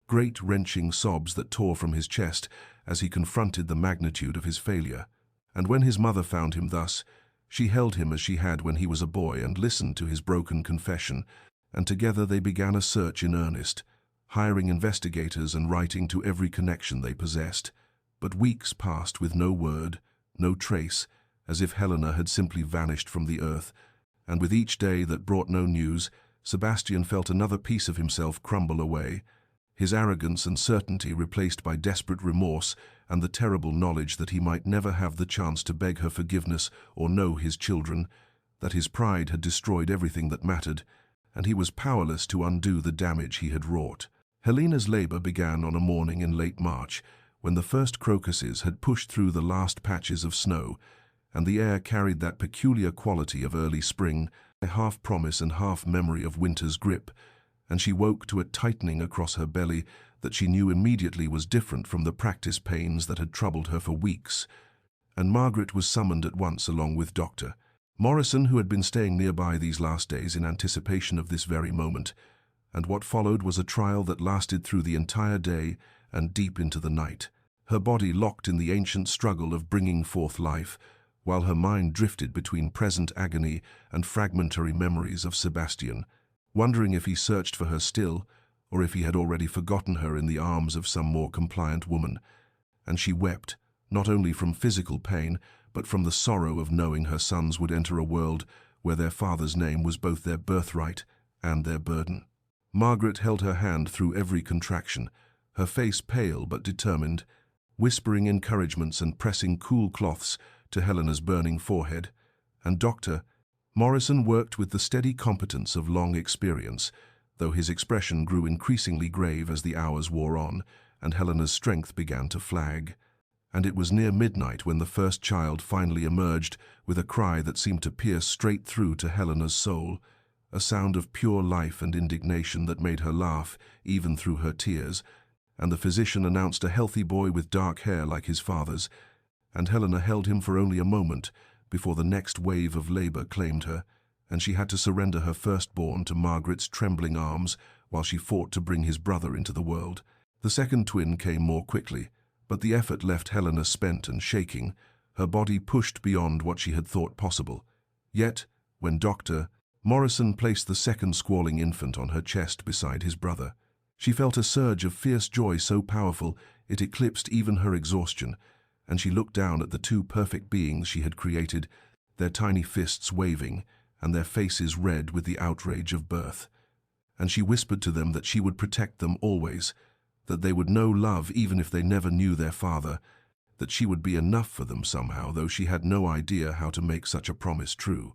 great wrenching sobs that tore from his chest as he confronted the magnitude of his failure. And when his mother found him thus, she held him as she had when he was a boy and listened to his broken confession, and together they began a search in earnest, hiring investigators and writing to every connection they possessed. But weeks passed with no word, no trace, as if Helena had simply vanished from the earth, and with each day that brought no news, Sebastian felt another piece of himself crumble away, his arrogance and certainty replaced by desperate remorse and the terrible knowledge that he might never have the chance to beg her forgiveness or know his children, that his pride had destroyed everything that mattered, and he was powerless to undo the damage he had wrought. Helena's labor began on a morning in late March, when the first crocuses had pushed through the last patches of snow, and the air carried that peculiar quality of early spring, a half promise and half memory of winter's grip, and she woke to a tightening across her belly that she knew immediately was different from the practice pains that had troubled her for weeks. And Margaret was summoned at once along with Dr. Morrison, who had been staying nearby these last days in anticipation of this very moment, and what followed was a trial that lasted through the entire day and deep into the night. Her body locked in the ancient struggle of bringing forth life, while her mind drifted between present agony and fragmentary memories of Sebastian, wondering if he searched for her still, or if he had already forgotten her in the arms of some more compliant woman. And she wept, not only from physical pain, but from the sorrow of knowing her sons would enter a world where their father's name was both their birthright and their burden. Margaret held her hand through every contraction, her face pale but determined, whispering encouragements and pressing cool cloths to Helena's burning forehead. And Dr. Morrison worked with the steady competence of long experience, though his expression grew increasingly grave as the hours wore on and Helena's strength began to flag. And it was near midnight when the first child finally emerged with a cry that seemed to pierce straight through to Helena's soul, a sound of pure life and indignation that made her laugh even through her tears, and the physician announced a healthy boy with dark hair like his father's, and Helena held him for only a moment before the next wave of labor claimed her, and she had to surrender her firstborn to Margaret's trembling arms while she fought to bring his brother into the world. The second twin came more quickly, but the effort left Helena spent and shaking, her body pushed beyond what she had thought possible. Yet, when Dr. Morrison placed the second squalling infant on her chest beside his brother, she felt a surge of fierce joy so powerful it eclipsed even her exhaustion, and she looked down at the two perfect beings she had created, their tiny fists waving and their faces red with the outrage of birth. And she whispered to them that she would protect them always, that they would know love even if they never knew their father, that she would be enough for them somehow, though she had no idea how to make such a promise true.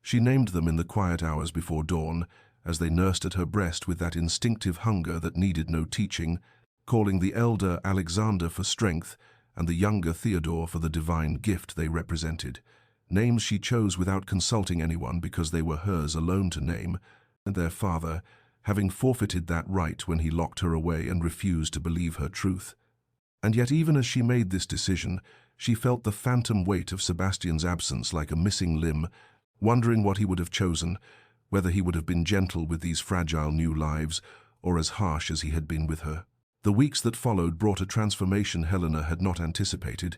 She named them in the quiet hours before dawn, as they nursed at her breast with that instinctive hunger that needed no teaching, calling the elder Alexander for strength and the younger Theodore for the divine gift they represented. Names she chose without consulting anyone because they were hers alone to name, and their father, having forfeited that right when he locked her away and refused to believe her truth. And yet even as she made this decision, she felt the phantom weight of Sebastian's absence like a missing limb, wondering what he would have chosen, whether he would have been gentle with these fragile new lives, or as harsh as he had been with her. The weeks that followed brought a transformation Helena had not anticipated,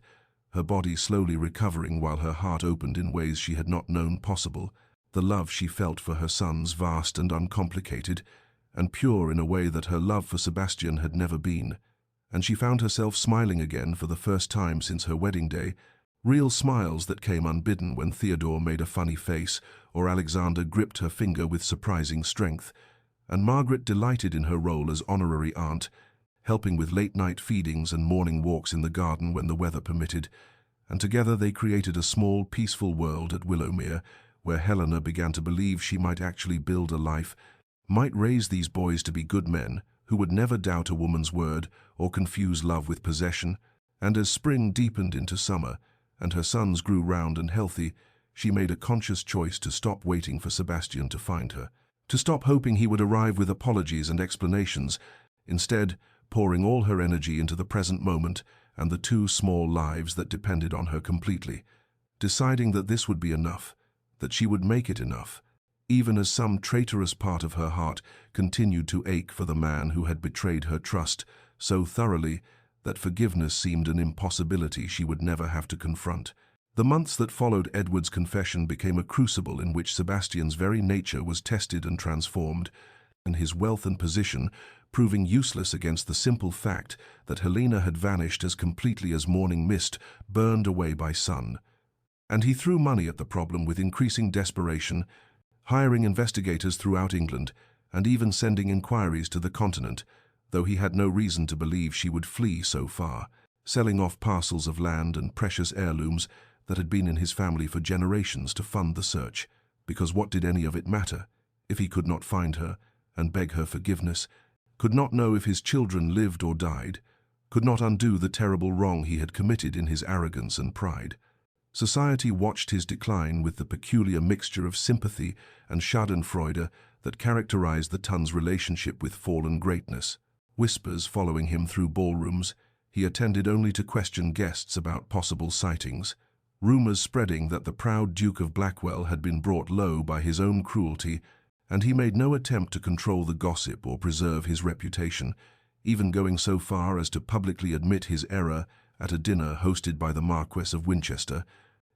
her body slowly recovering while her heart opened in ways she had not known possible. The love she felt for her sons vast and uncomplicated, and pure in a way that her love for Sebastian had never been. And she found herself smiling again for the first time since her wedding day, real smiles that came unbidden when Theodore made a funny face or Alexander gripped her finger with surprising strength, and Margaret delighted in her role as honorary aunt, helping with late-night feedings and morning walks in the garden when the weather permitted, and together they created a small, peaceful world at Willowmere, where Helena began to believe she might actually build a life, might raise these boys to be good men who would never doubt a woman's word or confuse love with possession. And as spring deepened into summer, and her sons grew round and healthy, she made a conscious choice to stop waiting for Sebastian to find her, to stop hoping he would arrive with apologies and explanations, instead pouring all her energy into the present moment and the two small lives that depended on her completely, deciding that this would be enough, that she would make it enough, even as some traitorous part of her heart continued to ache for the man who had betrayed her trust so thoroughly that forgiveness seemed an impossibility she would never have to confront. The months that followed Edward's confession became a crucible in which Sebastian's very nature was tested and transformed, and his wealth and position proving useless against the simple fact that Helena had vanished as completely as morning mist burned away by sun. And he threw money at the problem with increasing desperation, hiring investigators throughout England, and even sending inquiries to the continent, though he had no reason to believe she would flee so far, selling off parcels of land and precious heirlooms that had been in his family for generations to fund the search, because what did any of it matter if he could not find her and beg her forgiveness, could not know if his children lived or died, could not undo the terrible wrong he had committed in his arrogance and pride. Society watched his decline with the peculiar mixture of sympathy and schadenfreude that characterized the Tun's relationship with fallen greatness. Whispers following him through ballrooms, he attended only to question guests about possible sightings. Rumors spreading that the proud Duke of Blackwell had been brought low by his own cruelty, and he made no attempt to control the gossip or preserve his reputation, even going so far as to publicly admit his error at a dinner hosted by the Marquess of Winchester,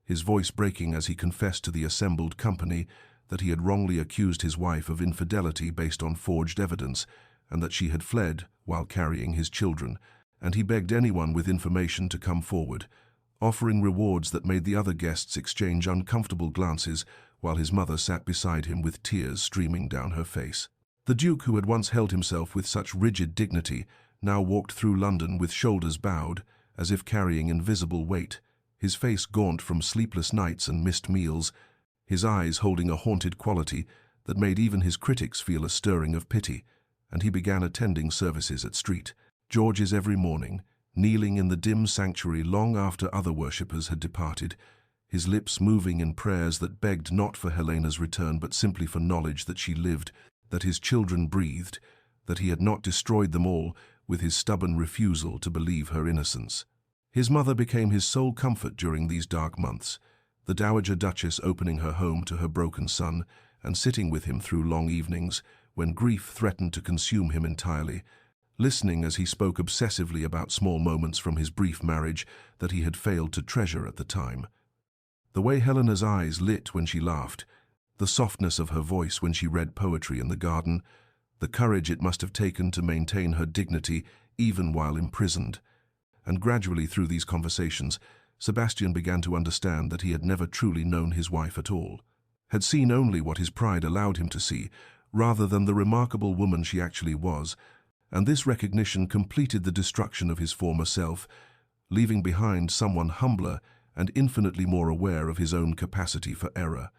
his voice breaking as he confessed to the assembled company that he had wrongly accused his wife of infidelity based on forged evidence, and that she had fled while carrying his children, and he begged anyone with information to come forward, offering rewards that made the other guests exchange uncomfortable glances while his mother sat beside him with tears streaming down her face. The Duke, who had once held himself with such rigid dignity, now walked through London with shoulders bowed, as if carrying invisible weight, his face gaunt from sleepless nights and missed meals, his eyes holding a haunted quality that made even his critics feel a stirring of pity, and he began attending services at St. George's every morning, kneeling in the dim sanctuary long after other worshippers had departed, his lips moving in prayers that begged not for Helena's return but simply for knowledge that she lived, that his children breathed, that he had not destroyed them all with his stubborn refusal to believe her innocence. His mother became his sole comfort during these dark months, the Dowager Duchess opening her home to her broken son and sitting with him through long evenings when grief threatened to consume him entirely, listening as he spoke obsessively about small moments from his brief marriage that he had failed to treasure at the time. The way Helena's eyes lit when she laughed, the softness of her voice when she read poetry in the garden, the courage it must have taken to maintain her dignity even while imprisoned. And gradually through these conversations, Sebastian began to understand that he had never truly known his wife at all, had seen only what his pride allowed him to see, rather than the remarkable woman she actually was, and this recognition completed the destruction of his former self, leaving behind someone humbler and infinitely more aware of his own capacity for error.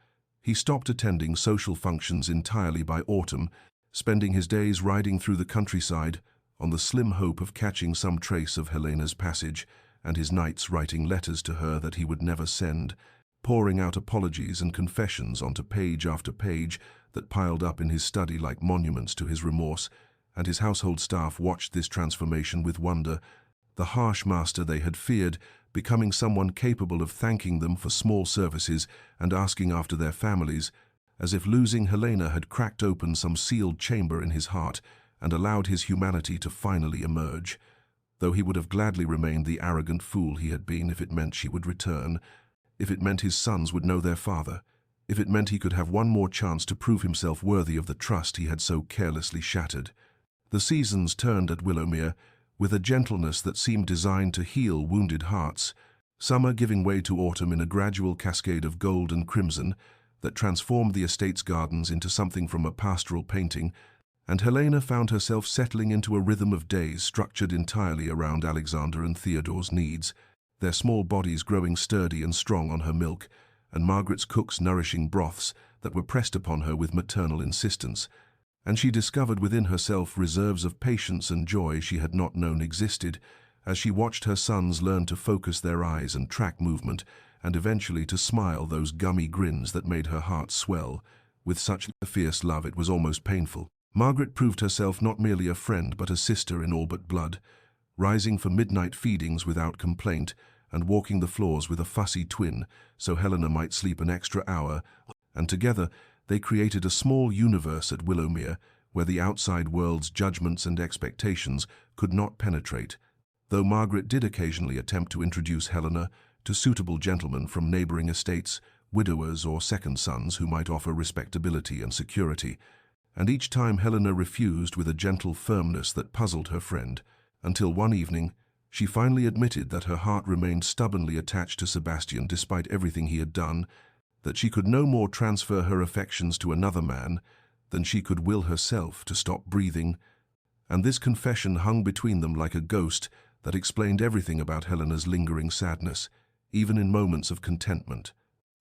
He stopped attending social functions entirely by autumn, spending his days riding through the countryside on the slim hope of catching some trace of Helena's passage, and his nights writing letters to her that he would never send, pouring out apologies and confessions onto page after page that piled up in his study like monuments to his remorse, and his household staff watched this transformation with wonder, the harsh master they had feared becoming someone capable of thanking them for small services and asking after their families, as if losing Helena had cracked open some sealed chamber in his heart and allowed his humanity to finally emerge, though he would have gladly remained the arrogant fool he had been if it meant she would return, if it meant his sons would know their father, if it meant he could have one more chance to prove himself worthy of the trust he had so carelessly shattered. The seasons turned at Willowmere with a gentleness that seemed designed to heal wounded hearts, summer giving way to autumn in a gradual cascade of gold and crimson that transformed the estate's gardens into something from a pastoral painting, and Helena found herself settling into a rhythm of days structured entirely around Alexander and Theodore's needs, their small bodies growing sturdy and strong on her milk, and Margaret's cook's nourishing broths that were pressed upon her with maternal insistence, and she discovered within herself reserves of patience and joy she had not known existed, as she watched her sons learn to focus their eyes and track movement, and eventually to smile those gummy grins that made her heart swell, with such fierce love it was almost painful. Margaret proved herself not merely a friend but a sister in all but blood, rising for midnight feedings without complaint, and walking the floors with a fussy twin so Helena might sleep an extra hour, and together they created a small universe at Willowmere where the outside world's judgments and expectations could not penetrate, though Margaret did occasionally attempt to introduce Helena to suitable gentlemen from neighboring estates, widowers or second sons who might offer respectability and security, and each time Helena refused with a gentle firmness that puzzled her friend, until one evening she finally admitted that her heart remained stubbornly attached to Sebastian despite everything he had done, that she could no more transfer her affections to another man than she could will herself to stop breathing, and this confession hung between them like a ghost that explained everything about Helena's lingering sadness, even in moments of contentment.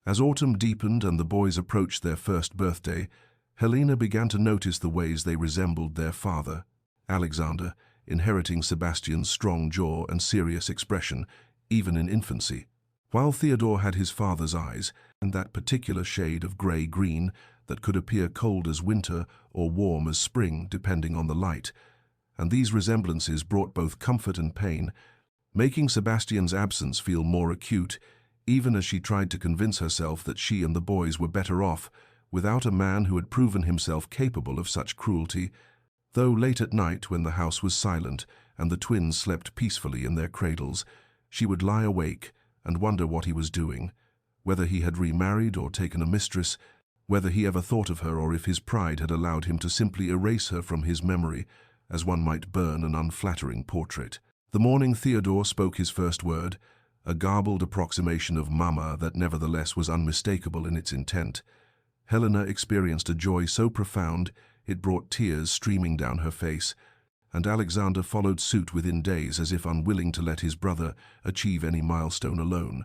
As autumn deepened and the boys approached their first birthday, Helena began to notice the ways they resembled their father, Alexander, inheriting Sebastian's strong jaw and serious expression, even in infancy, while Theodore had his father's eyes and that particular shade of grey-green that could appear cold as winter or warm as spring depending on the light, and these resemblances brought both comfort and pain, making Sebastian's absence feel more acute, even as she tried to convince herself that she and the boys were better off without a man who had proven himself capable of such cruelty, though late at night when the house was silent and the twins slept peacefully in their cradles, she would lie awake and wonder what he was doing, whether he had remarried or taken a mistress, whether he ever thought of her or if his pride had allowed him to simply erase her from his memory, as one might burn an unflattering portrait. The morning Theodore spoke his first word, a garbled approximation of "mama" that nevertheless was unmistakable in its intent, Helena experienced a joy so profound it brought tears streaming down her face, and Alexander followed suit within days as if unwilling to let his brother achieve any milestone alone.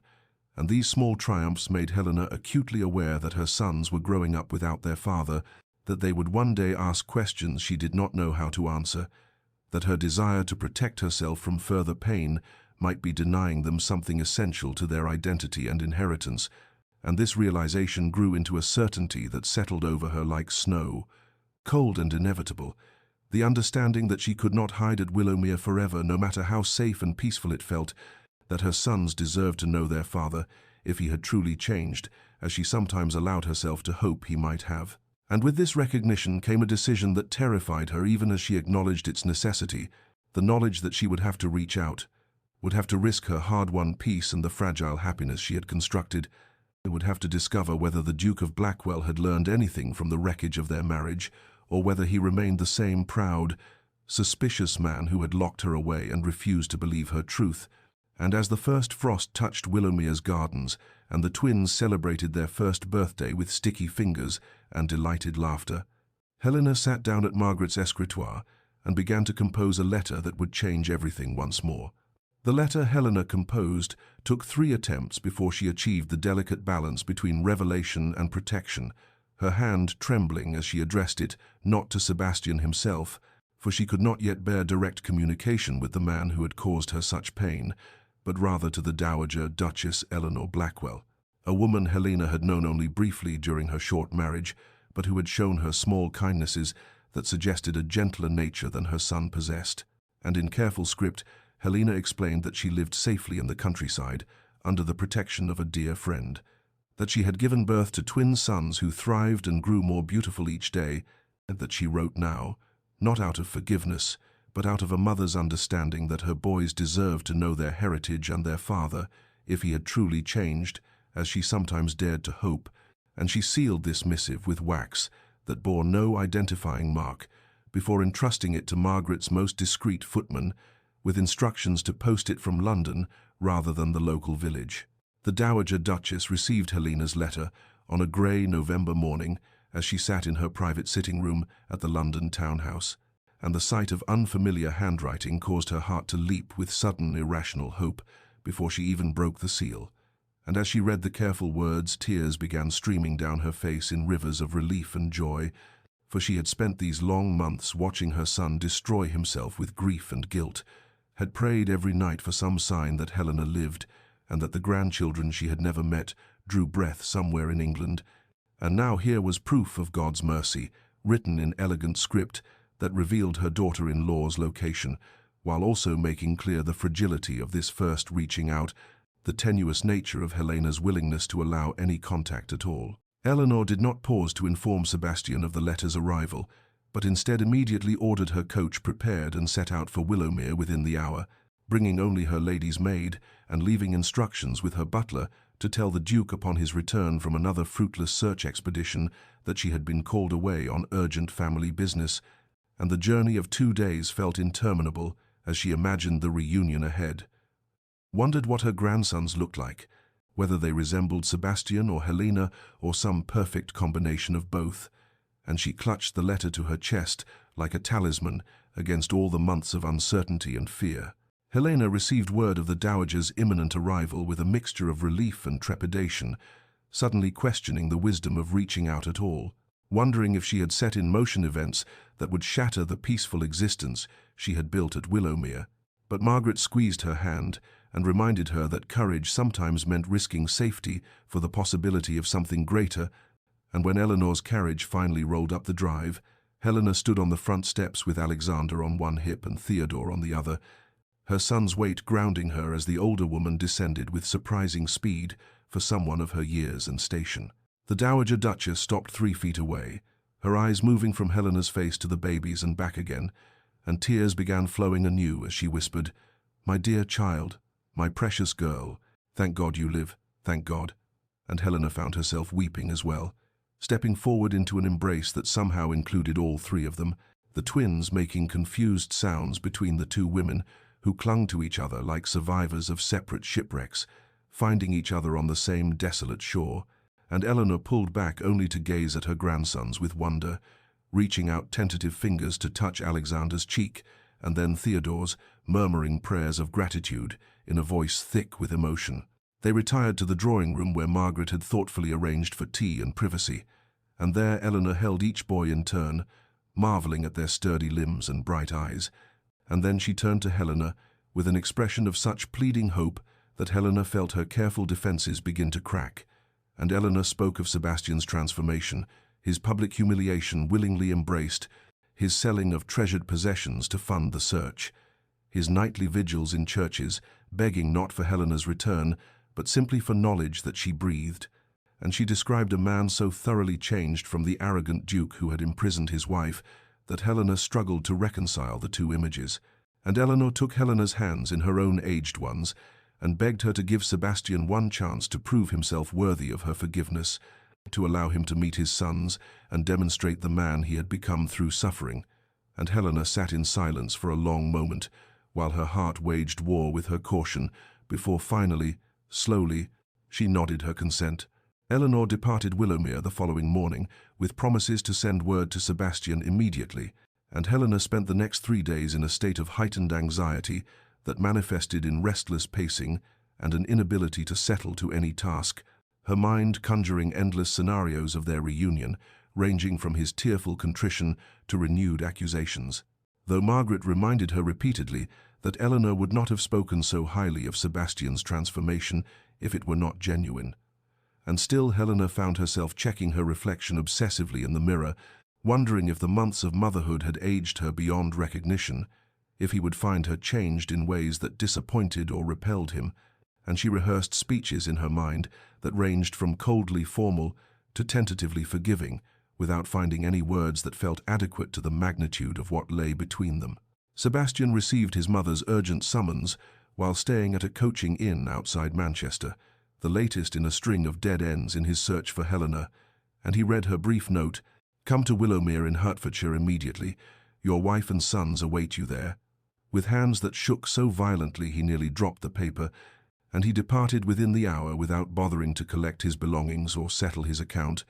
And these small triumphs made Helena acutely aware that her sons were growing up without their father, that they would one day ask questions she did not know how to answer, that her desire to protect herself from further pain might be denying them something essential to their identity and inheritance, and this realization grew into a certainty that settled over her like snow, cold and inevitable, the understanding that she could not hide at Willowmere forever, no matter how safe and peaceful it felt, that her sons deserved to know their father if he had truly changed, as she sometimes allowed herself to hope he might have. And with this recognition came a decision that terrified her even as she acknowledged its necessity, the knowledge that she would have to reach out, would have to risk her hard-won peace and the fragile happiness she had constructed, would have to discover whether the Duke of Blackwell had learned anything from the wreckage of their marriage, or whether he remained the same proud, suspicious man who had locked her away and refused to believe her truth. And as the first frost touched Willowmere's gardens, and the twins celebrated their first birthday with sticky fingers and delighted laughter, Helena sat down at Margaret's escritoire and began to compose a letter that would change everything once more. The letter Helena composed took 3 attempts before she achieved the delicate balance between revelation and protection, her hand trembling as she addressed it not to Sebastian himself, for she could not yet bear direct communication with the man who had caused her such pain, but rather to the Dowager Duchess Eleanor Blackwell, a woman Helena had known only briefly during her short marriage, but who had shown her small kindnesses that suggested a gentler nature than her son possessed. And in careful script, Helena explained that she lived safely in the countryside, under the protection of a dear friend, that she had given birth to twin sons who thrived and grew more beautiful each day, and that she wrote now, not out of forgiveness, but out of a mother's understanding that her boys deserved to know their heritage and their father, if he had truly changed, as she sometimes dared to hope, and she sealed this missive with wax that bore no identifying mark, before entrusting it to Margaret's most discreet footman, with instructions to post it from London rather than the local village. The Dowager Duchess received Helena's letter on a grey November morning as she sat in her private sitting room at the London townhouse, and the sight of unfamiliar handwriting caused her heart to leap with sudden irrational hope before she even broke the seal. And as she read the careful words, tears began streaming down her face in rivers of relief and joy, for she had spent these long months watching her son destroy himself with grief and guilt, had prayed every night for some sign that Helena lived, and that the grandchildren she had never met drew breath somewhere in England, and now here was proof of God's mercy, written in elegant script, that revealed her daughter-in-law's location, while also making clear the fragility of this first reaching out, the tenuous nature of Helena's willingness to allow any contact at all. Eleanor did not pause to inform Sebastian of the letter's arrival, but instead immediately ordered her coach prepared and set out for Willowmere within the hour, bringing only her lady's maid and leaving instructions with her butler to tell the Duke upon his return from another fruitless search expedition that she had been called away on urgent family business, and the journey of 2 days felt interminable as she imagined the reunion ahead. Wondered what her grandsons looked like, whether they resembled Sebastian or Helena or some perfect combination of both, and she clutched the letter to her chest like a talisman against all the months of uncertainty and fear. Helena received word of the Dowager's imminent arrival with a mixture of relief and trepidation, suddenly questioning the wisdom of reaching out at all, wondering if she had set in motion events that would shatter the peaceful existence she had built at Willowmere. But Margaret squeezed her hand and reminded her that courage sometimes meant risking safety for the possibility of something greater, and when Eleanor's carriage finally rolled up the drive, Helena stood on the front steps with Alexander on one hip and Theodore on the other, her son's weight grounding her as the older woman descended with surprising speed for someone of her years and station. The Dowager Duchess stopped 3 feet away, her eyes moving from Helena's face to the baby's and back again, and tears began flowing anew as she whispered, "My dear child, my precious girl, thank God you live, thank God." And Helena found herself weeping as well, stepping forward into an embrace that somehow included all 3 of them, the twins making confused sounds between the 2 women who clung to each other like survivors of separate shipwrecks, finding each other on the same desolate shore, and Eleanor pulled back only to gaze at her grandsons with wonder, reaching out tentative fingers to touch Alexander's cheek, and then Theodore's, murmuring prayers of gratitude in a voice thick with emotion. They retired to the drawing room where Margaret had thoughtfully arranged for tea and privacy, and there Eleanor held each boy in turn, marveling at their sturdy limbs and bright eyes, and then she turned to Helena with an expression of such pleading hope that Helena felt her careful defenses begin to crack, and Eleanor spoke of Sebastian's transformation, his public humiliation willingly embraced, his selling of treasured possessions to fund the search, his nightly vigils in churches, begging not for Helena's return, but simply for knowledge that she breathed, and she described a man so thoroughly changed from the arrogant duke who had imprisoned his wife that Helena struggled to reconcile the 2 images, and Eleanor took Helena's hands in her own aged ones and begged her to give Sebastian one chance to prove himself worthy of her forgiveness, to allow him to meet his sons and demonstrate the man he had become through suffering. And Helena sat in silence for a long moment, while her heart waged war with her caution, before finally, slowly, she nodded her consent. Eleanor departed Willowmere the following morning, with promises to send word to Sebastian immediately, and Helena spent the next 3 days in a state of heightened anxiety that manifested in restless pacing and an inability to settle to any task, her mind conjuring endless scenarios of their reunion, ranging from his tearful contrition to renewed accusations. Though Margaret reminded her repeatedly that Eleanor would not have spoken so highly of Sebastian's transformation if it were not genuine. And still Helena found herself checking her reflection obsessively in the mirror, wondering if the months of motherhood had aged her beyond recognition, if he would find her changed in ways that disappointed or repelled him, and she rehearsed speeches in her mind that ranged from coldly formal to tentatively forgiving, without finding any words that felt adequate to the magnitude of what lay between them. Sebastian received his mother's urgent summons while staying at a coaching inn outside Manchester, the latest in a string of dead ends in his search for Helena, and he read her brief note, "Come to Willowmere in Hertfordshire immediately. Your wife and sons await you there." With hands that shook so violently he nearly dropped the paper, and he departed within the hour without bothering to collect his belongings or settle his account,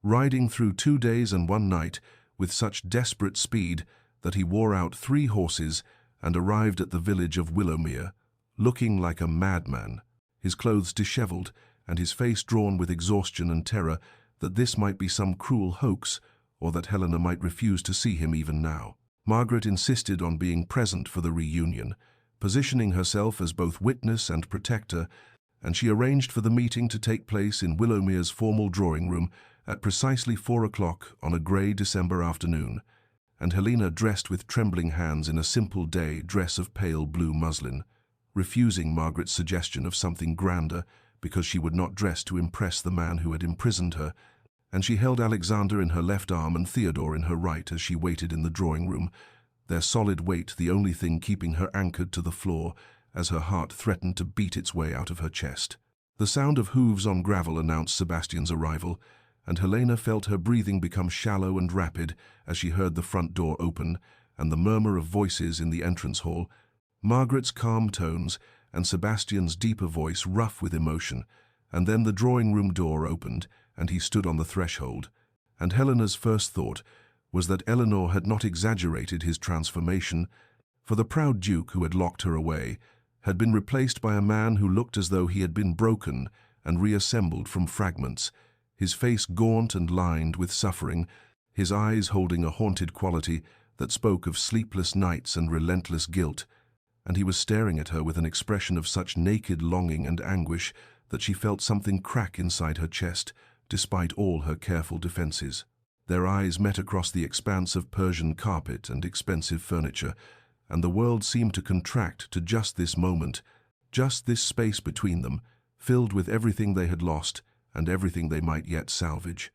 riding through 2 days and 1 night with such desperate speed that he wore out 3 horses and arrived at the village of Willowmere, looking like a madman, his clothes disheveled and his face drawn with exhaustion and terror that this might be some cruel hoax or that Helena might refuse to see him even now. Margaret insisted on being present for the reunion, positioning herself as both witness and protector, and she arranged for the meeting to take place in Willowmere's formal drawing room at precisely 4 o'clock on a grey December afternoon, and Helena dressed with trembling hands in a simple day dress of pale blue muslin, refusing Margaret's suggestion of something grander because she would not dress to impress the man who had imprisoned her, and she held Alexander in her left arm and Theodore in her right as she waited in the drawing room, their solid weight the only thing keeping her anchored to the floor as her heart threatened to beat its way out of her chest. The sound of hooves on gravel announced Sebastian's arrival, and Helena felt her breathing become shallow and rapid as she heard the front door open and the murmur of voices in the entrance hall, Margaret's calm tones and Sebastian's deeper voice rough with emotion, and then the drawing-room door opened and he stood on the threshold, and Helena's first thought was that Eleanor had not exaggerated his transformation, for the proud duke who had locked her away had been replaced by a man who looked as though he had been broken and reassembled from fragments, his face gaunt and lined with suffering, his eyes holding a haunted quality that spoke of sleepless nights and relentless guilt, and he was staring at her with an expression of such naked longing and anguish that she felt something crack inside her chest, despite all her careful defenses. Their eyes met across the expanse of Persian carpet and expensive furniture, and the world seemed to contract to just this moment, just this space between them, filled with everything they had lost and everything they might yet salvage.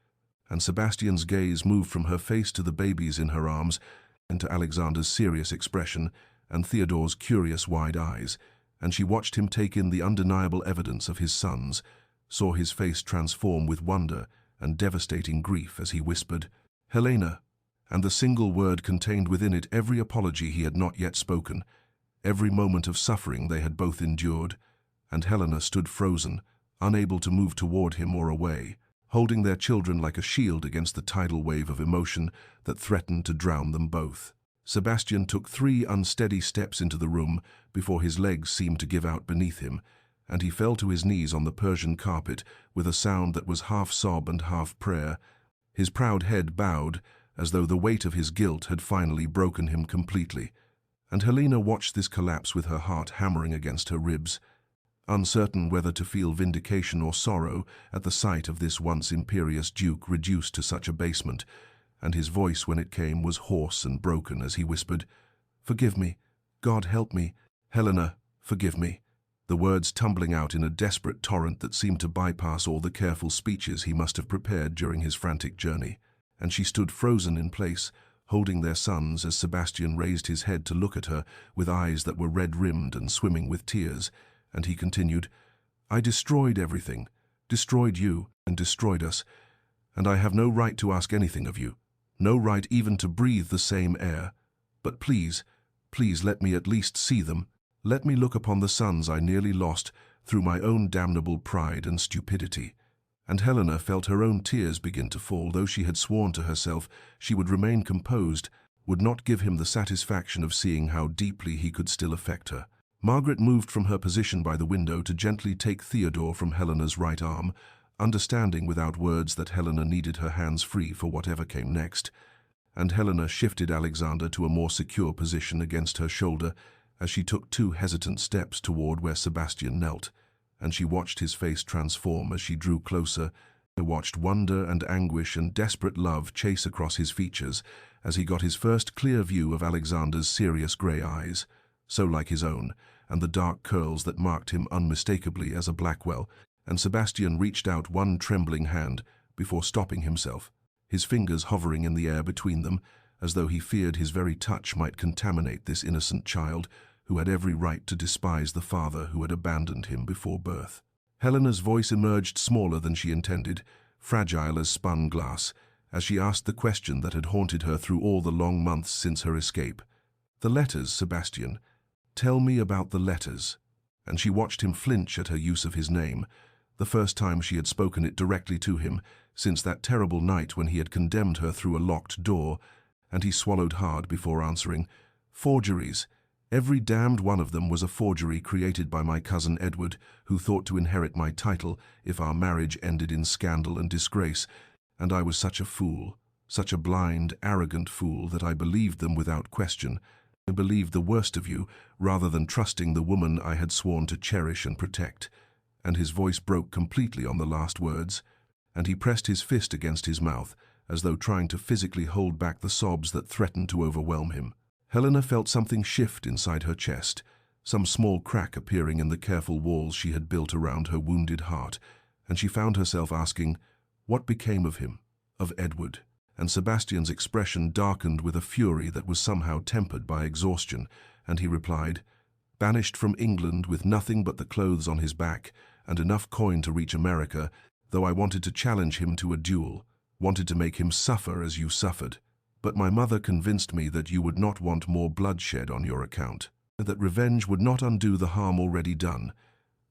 And Sebastian's gaze moved from her face to the babies in her arms, and to Alexander's serious expression and Theodore's curious wide eyes, and she watched him take in the undeniable evidence of his sons, saw his face transform with wonder and devastating grief as he whispered, "Helena," and the single word contained within it every apology he had not yet spoken, every moment of suffering they had both endured, and Helena stood frozen, unable to move toward him or away, holding their children like a shield against the tidal wave of emotion that threatened to drown them both. Sebastian took 3 unsteady steps into the room before his legs seemed to give out beneath him, and he fell to his knees on the Persian carpet with a sound that was half sob and half prayer, his proud head bowed as though the weight of his guilt had finally broken him completely. And Helena watched this collapse with her heart hammering against her ribs, uncertain whether to feel vindication or sorrow at the sight of this once imperious duke reduced to such abasement, and his voice when it came was hoarse and broken as he whispered, "Forgive me, God help me, Helena, forgive me," the words tumbling out in a desperate torrent that seemed to bypass all the careful speeches he must have prepared during his frantic journey. And she stood frozen in place, holding their sons as Sebastian raised his head to look at her with eyes that were red-rimmed and swimming with tears, and he continued, "I destroyed everything, destroyed you, and destroyed us, and I have no right to ask anything of you, no right even to breathe the same air. But please, please let me at least see them. Let me look upon the sons I nearly lost through my own damnable pride and stupidity." And Helena felt her own tears begin to fall, though she had sworn to herself she would remain composed, would not give him the satisfaction of seeing how deeply he could still affect her. Margaret moved from her position by the window to gently take Theodore from Helena's right arm, understanding without words that Helena needed her hands free for whatever came next, and Helena shifted Alexander to a more secure position against her shoulder as she took 2 hesitant steps toward where Sebastian knelt, and she watched his face transform as she drew closer. She watched wonder and anguish and desperate love chase across his features as he got his first clear view of Alexander's serious grey eyes, so like his own, and the dark curls that marked him unmistakably as a Blackwell, and Sebastian reached out one trembling hand before stopping himself, his fingers hovering in the air between them, as though he feared his very touch might contaminate this innocent child who had every right to despise the father who had abandoned him before birth. Helena's voice emerged smaller than she intended, fragile as spun glass, as she asked the question that had haunted her through all the long months since her escape. "The letters, Sebastian. Tell me about the letters." And she watched him flinch at her use of his name, the first time she had spoken it directly to him since that terrible night when he had condemned her through a locked door, and he swallowed hard before answering, "Forgeries. Every damned one of them was a forgery created by my cousin Edward, who thought to inherit my title if our marriage ended in scandal and disgrace, and I was such a fool, such a blind, arrogant fool that I believed them without question. I believed the worst of you rather than trusting the woman I had sworn to cherish and protect." And his voice broke completely on the last words, and he pressed his fist against his mouth, as though trying to physically hold back the sobs that threatened to overwhelm him. Helena felt something shift inside her chest, some small crack appearing in the careful walls she had built around her wounded heart, and she found herself asking, what became of him, of Edward? And Sebastian's expression darkened with a fury that was somehow tempered by exhaustion, and he replied, "Banished from England with nothing but the clothes on his back and enough coin to reach America, though I wanted to challenge him to a duel, wanted to make him suffer as you suffered. But my mother convinced me that you would not want more bloodshed on your account, that revenge would not undo the harm already done."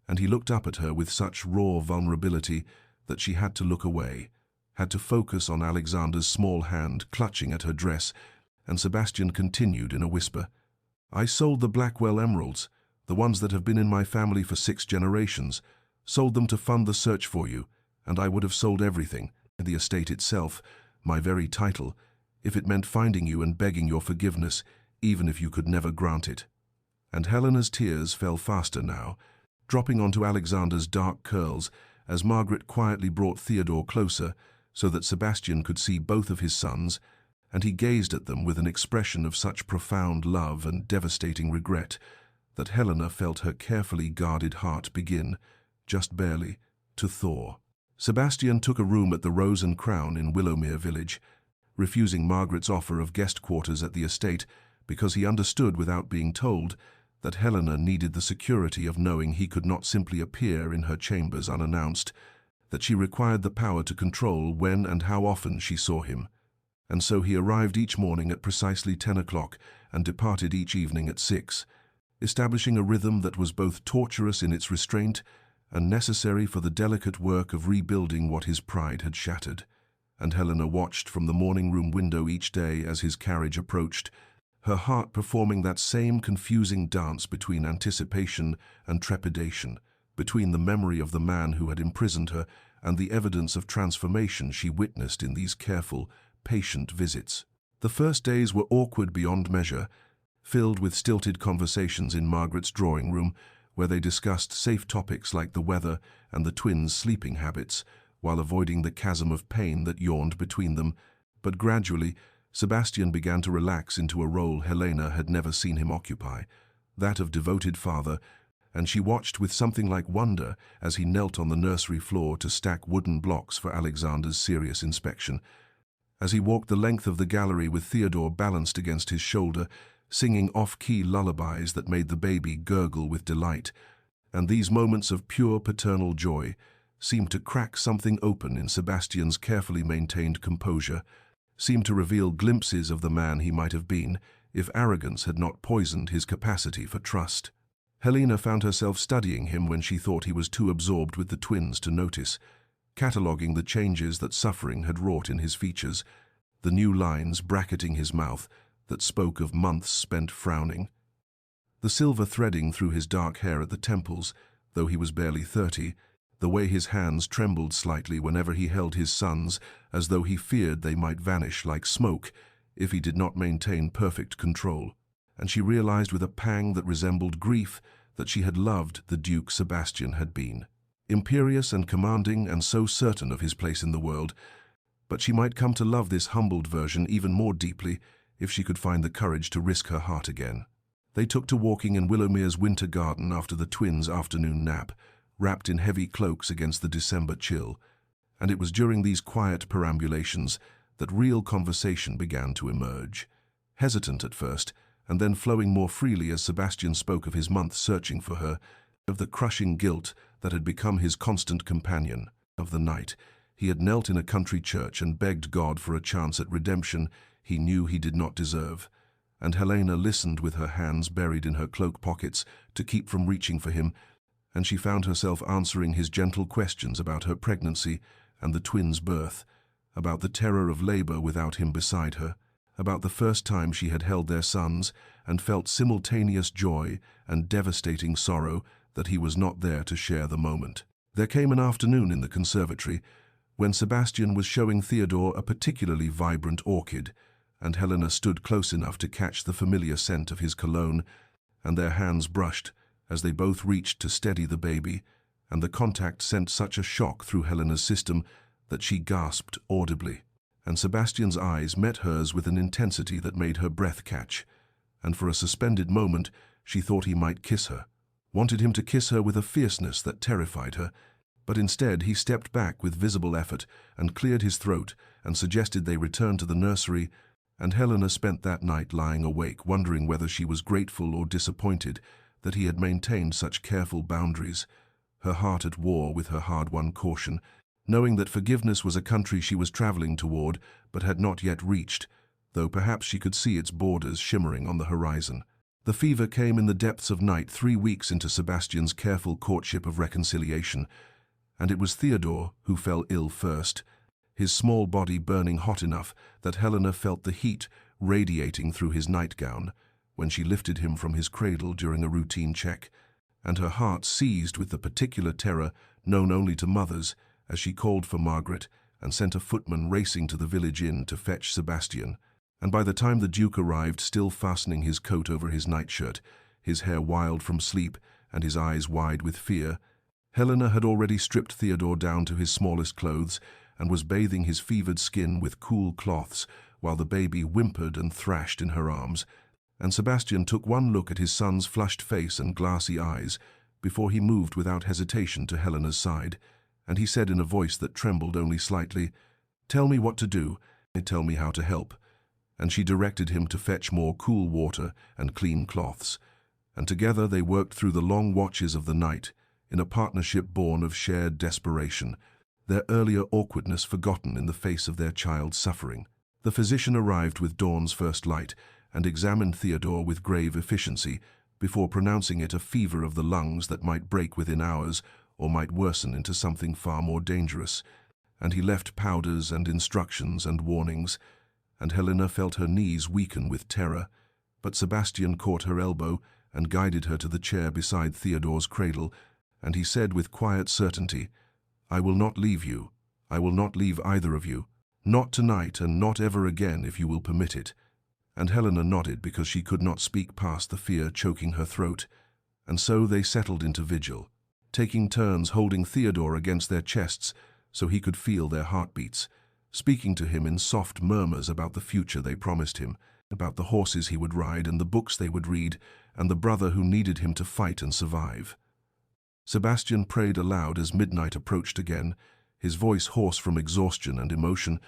And he looked up at her with such raw vulnerability that she had to look away, had to focus on Alexander's small hand clutching at her dress, and Sebastian continued in a whisper, "I sold the Blackwell emeralds, the ones that have been in my family for 6 generations, sold them to fund the search for you, and I would have sold everything, the estate itself, my very title, if it meant finding you and begging your forgiveness, even if you could never grant it." And Helena's tears fell faster now, dropping onto Alexander's dark curls as Margaret quietly brought Theodore closer so that Sebastian could see both of his sons, and he gazed at them with an expression of such profound love and devastating regret that Helena felt her carefully guarded heart begin, just barely, to thaw. Sebastian took a room at the Rose and Crown in Willowmere village, refusing Margaret's offer of guest quarters at the estate because he understood without being told that Helena needed the security of knowing he could not simply appear in her chambers unannounced, that she required the power to control when and how often she saw him. And so he arrived each morning at precisely 10 o'clock and departed each evening at 6, establishing a rhythm that was both torturous in its restraint and necessary for the delicate work of rebuilding what his pride had shattered. And Helena watched from the morning-room window each day as his carriage approached, her heart performing that same confusing dance between anticipation and trepidation, between the memory of the man who had imprisoned her and the evidence of transformation she witnessed in these careful, patient visits. The first days were awkward beyond measure, filled with stilted conversations in Margaret's drawing room, where they discussed safe topics like the weather and the twins' sleeping habits, while avoiding the chasm of pain that yawned between them. But gradually, Sebastian began to relax into a role Helena had never seen him occupy, that of devoted father, and she watched with something like wonder as he knelt on the nursery floor to stack wooden blocks for Alexander's serious inspection. As he walked the length of the gallery with Theodore balanced against his shoulder, singing off-key lullabies that made the baby gurgle with delight, and these moments of pure paternal joy seemed to crack something open in Sebastian's carefully maintained composure, seemed to reveal glimpses of the man he might have been if arrogance had not poisoned his capacity for trust. Helena found herself studying him when she thought he was too absorbed with the twins to notice, cataloguing the changes that suffering had wrought in his features, the new lines bracketing his mouth that spoke of months spent frowning. The silver threading through his dark hair at the temples, though he was barely 30, the way his hands trembled slightly whenever he held his sons, as though he feared they might vanish like smoke if he did not maintain perfect control. And she realized with a pang that resembled grief that she had loved the Duke Sebastian had been. Imperious and commanding and so certain of his place in the world, but she might come to love this humbled version even more deeply if she could find the courage to risk her heart again. They took to walking in Willowmere's winter garden after the twins' afternoon nap, wrapped in heavy cloaks against the December chill, and it was during these quiet perambulations that real conversation began to emerge, hesitant at first, and then flowing more freely as Sebastian spoke of his months searching for her, of the crushing guilt that had become his constant companion, of the night he had knelt in a country church and begged God for a chance at redemption he knew he did not deserve. And Helena listened with her hands buried in her cloak pockets to keep from reaching for him, and she found herself answering his gentle questions about her pregnancy and the twins' birth, about the terror of labor without him beside her, about the first time she had held their sons and felt simultaneous joy and devastating sorrow that he was not there to share the moment. There came an afternoon in the conservatory when Sebastian was showing Theodore a particularly vibrant orchid, and Helena stood close enough to catch the familiar scent of his cologne, and their hands brushed as they both reached to steady the baby, and the contact sent such a shock through Helena's system that she gasped audibly, and Sebastian's eyes met hers with an intensity that made her breath catch, and for a suspended moment she thought he might kiss her, wanted him to kiss her with a fierceness that terrified her, but instead he stepped back with visible effort and cleared his throat and suggested they return to the nursery, and Helena spent that night lying awake, wondering whether she was grateful or disappointed that he had maintained such careful boundaries, her heart at war with her hard-won caution, knowing that forgiveness was a country she was traveling toward but had not yet reached, though perhaps she could see its borders shimmering on the horizon. The fever came in the depths of night 3 weeks into Sebastian's careful courtship of reconciliation, and it was Theodore who fell ill first, his small body burning hot enough that Helena felt the heat radiating through his nightgown when she lifted him from his cradle during a routine check, and her heart seized with the particular terror known only to mothers as she called for Margaret and sent a footman racing to the village inn to fetch Sebastian. And by the time the Duke arrived, still fastening his coat over his nightshirt, his hair wild from sleep and his eyes wide with fear, Helena had already stripped Theodore down to his smallest clothes and was bathing his fevered skin with cool cloths while the baby whimpered and thrashed in her arms, and Sebastian took one look at his son's flushed face and glassy eyes before he moved without hesitation to Helena's side, and he said in a voice that trembled only slightly, "Tell me what to do, and tell me how to help." And she directed him to fetch more cool water and clean cloths, and together they worked through the long watches of the night in a partnership born of shared desperation, their earlier awkwardness forgotten in the face of their child's suffering. The physician arrived with dawn's first light and examined Theodore with grave efficiency before pronouncing it a fever of the lungs that might break within hours or might worsen into something far more dangerous, and he left powders and instructions and warnings, and Helena felt her knees weaken with terror, but Sebastian caught her elbow and guided her to the chair beside Theodore's cradle, and he said with quiet certainty, "I will not leave you. I will not leave either of you. Not tonight and not ever again if you will permit it." And Helena nodded because she could not speak past the fear choking her throat, and so they settled into vigil, taking turns holding Theodore against their chests so he could feel their heartbeats, speaking to him in soft murmurs about the future they promised him, about the horses he would ride and the books they would read, and the brother who needed him to fight and survive. Sebastian prayed aloud as midnight approached again, his voice hoarse from exhaustion and emotion,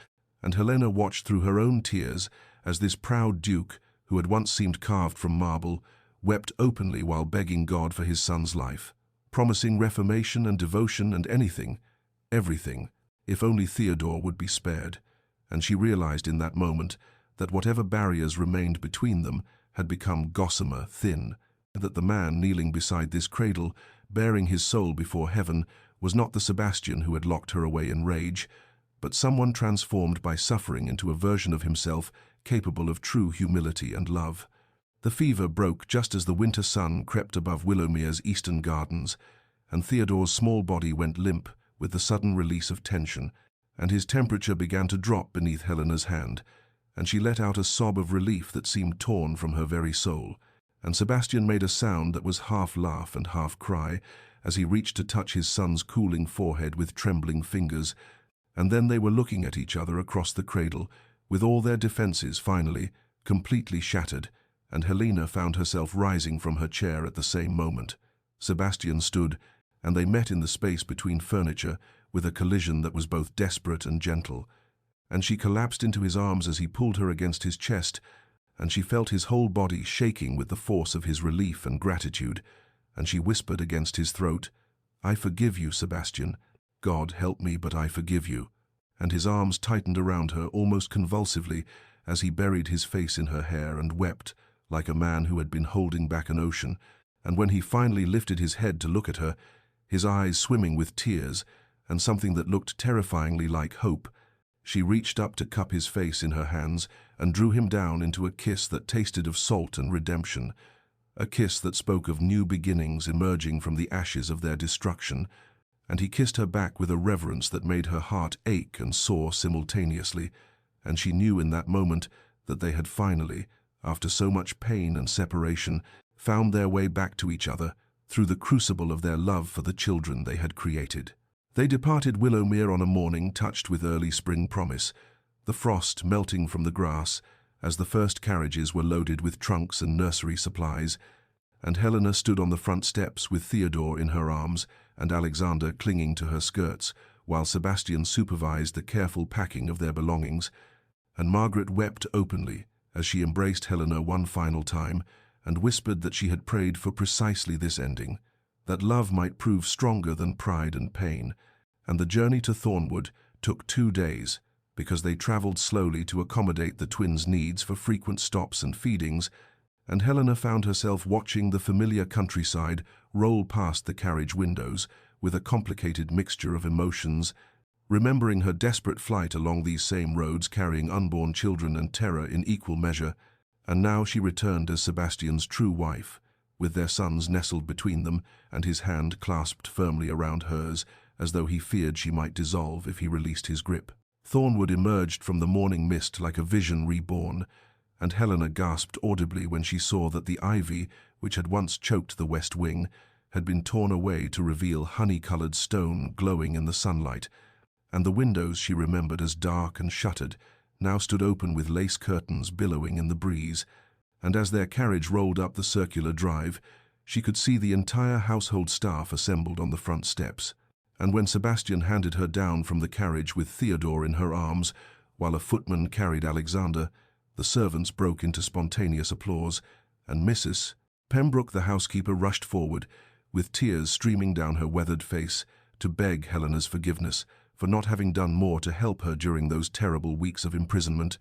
and Helena watched through her own tears as this proud duke, who had once seemed carved from marble, wept openly while begging God for his son's life, promising reformation and devotion and anything, everything, if only Theodore would be spared. And she realized in that moment that whatever barriers remained between them had become gossamer thin, and that the man kneeling beside this cradle, bearing his soul before heaven, was not the Sebastian who had locked her away in rage, but someone transformed by suffering into a version of himself capable of true humility and love. The fever broke just as the winter sun crept above Willowmere's eastern gardens, and Theodore's small body went limp with the sudden release of tension, and his temperature began to drop beneath Helena's hand, and she let out a sob of relief that seemed torn from her very soul, and Sebastian made a sound that was half laugh and half cry as he reached to touch his son's cooling forehead with trembling fingers, and then they were looking at each other across the cradle, with all their defenses finally completely shattered, and Helena found herself rising from her chair at the same moment. Sebastian stood, and they met in the space between furniture with a collision that was both desperate and gentle, and she collapsed into his arms as he pulled her against his chest, and she felt his whole body shaking with the force of his relief and gratitude, and she whispered against his throat, "I forgive you, Sebastian. God help me, but I forgive you." And his arms tightened around her almost convulsively as he buried his face in her hair and wept like a man who had been holding back an ocean, and when he finally lifted his head to look at her, his eyes swimming with tears and something that looked terrifyingly like hope, she reached up to cup his face in her hands and drew him down into a kiss that tasted of salt and redemption, a kiss that spoke of new beginnings emerging from the ashes of their destruction, and he kissed her back with a reverence that made her heart ache and soar simultaneously, and she knew in that moment that they had finally, after so much pain and separation, found their way back to each other through the crucible of their love for the children they had created. They departed Willowmere on a morning touched with early spring promise, the frost melting from the grass as the first carriages were loaded with trunks and nursery supplies, and Helena stood on the front steps with Theodore in her arms and Alexander clinging to her skirts, while Sebastian supervised the careful packing of their belongings, and Margaret wept openly as she embraced Helena one final time and whispered that she had prayed for precisely this ending, that love might prove stronger than pride and pain, and the journey to Thornwood took 2 days because they traveled slowly to accommodate the twins' needs for frequent stops and feedings, and Helena found herself watching the familiar countryside roll past the carriage windows with a complicated mixture of emotions, remembering her desperate flight along these same roads carrying unborn children and terror in equal measure, and now she returned as Sebastian's true wife, with their sons nestled between them and his hand clasped firmly around hers as though he feared she might dissolve if he released his grip. Thornwood emerged from the morning mist like a vision reborn, and Helena gasped audibly when she saw that the ivy, which had once choked the west wing, had been torn away to reveal honey-colored stone glowing in the sunlight, and the windows she remembered as dark and shuttered now stood open with lace curtains billowing in the breeze, and as their carriage rolled up the circular drive, she could see the entire household staff assembled on the front steps, And when Sebastian handed her down from the carriage with Theodore in her arms, while a footman carried Alexander, the servants broke into spontaneous applause, and Mrs. Pembroke, the housekeeper, rushed forward, with tears streaming down her weathered face, to beg Helena's forgiveness for not having done more to help her during those terrible weeks of imprisonment,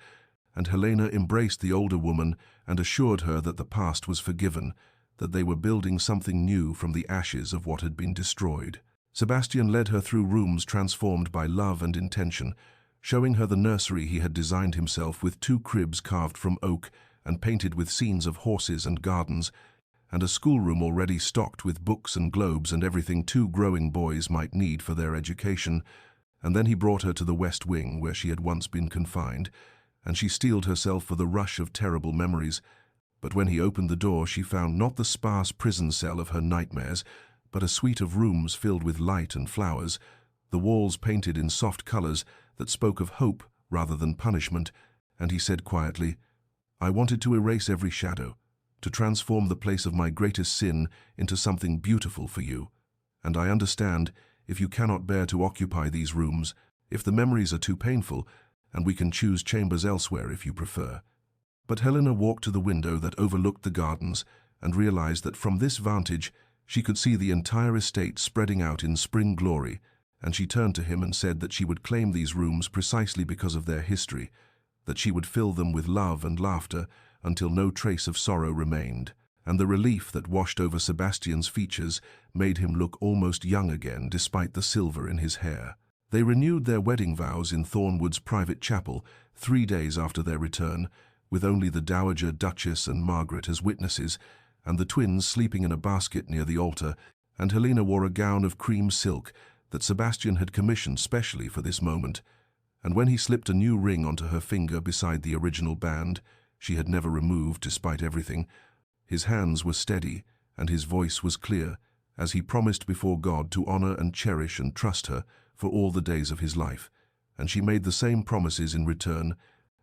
and Helena embraced the older woman and assured her that the past was forgiven, that they were building something new from the ashes of what had been destroyed. Sebastian led her through rooms transformed by love and intention, showing her the nursery he had designed himself with 2 cribs carved from oak and painted with scenes of horses and gardens, and a schoolroom already stocked with books and globes and everything 2 growing boys might need for their education. And then he brought her to the West Wing, where she had once been confined, and she steeled herself for the rush of terrible memories. But when he opened the door, she found not the sparse prison cell of her nightmares, but a suite of rooms filled with light and flowers, the walls painted in soft colors that spoke of hope rather than punishment, and he said quietly, "I wanted to erase every shadow, to transform the place of my greatest sin into something beautiful for you. And I understand if you cannot bear to occupy these rooms, if the memories are too painful, and we can choose chambers elsewhere if you prefer." But Helena walked to the window that overlooked the gardens and realized that from this vantage she could see the entire estate spreading out in spring glory, and she turned to him and said that she would claim these rooms precisely because of their history, that she would fill them with love and laughter until no trace of sorrow remained, and the relief that washed over Sebastian's features made him look almost young again despite the silver in his hair. They renewed their wedding vows in Thornwood's private chapel 3 days after their return, with only the Dowager Duchess and Margaret as witnesses, and the twins sleeping in a basket near the altar, and Helena wore a gown of cream silk that Sebastian had commissioned specially for this moment, and when he slipped a new ring onto her finger beside the original band she had never removed despite everything, his hands were steady and his voice was clear, as he promised before God to honor and cherish and trust her for all the days of his life, and she made the same promises in return,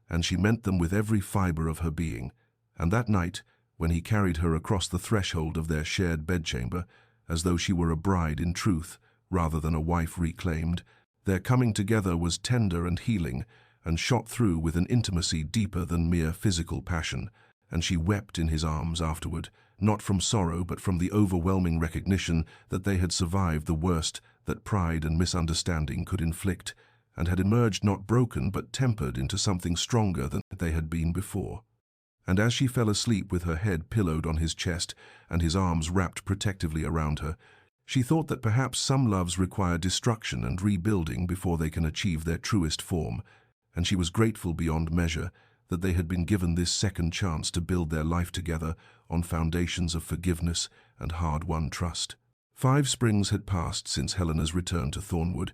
and she meant them with every fiber of her being. And that night, when he carried her across the threshold of their shared bedchamber, as though she were a bride in truth rather than a wife reclaimed, their coming together was tender and healing, and shot through with an intimacy deeper than mere physical passion, and she wept in his arms afterward, not from sorrow but from the overwhelming recognition that they had survived the worst that pride and misunderstanding could inflict, and had emerged not broken but tempered into something stronger than they had been before. And as she fell asleep with her head pillowed on his chest and his arms wrapped protectively around her, she thought that perhaps some loves require destruction and rebuilding before they can achieve their truest form, and she was grateful beyond measure that they had been given this second chance to build their life together on foundations of forgiveness and hard-won trust. 5 springs had passed since Helena's return to Thornwood,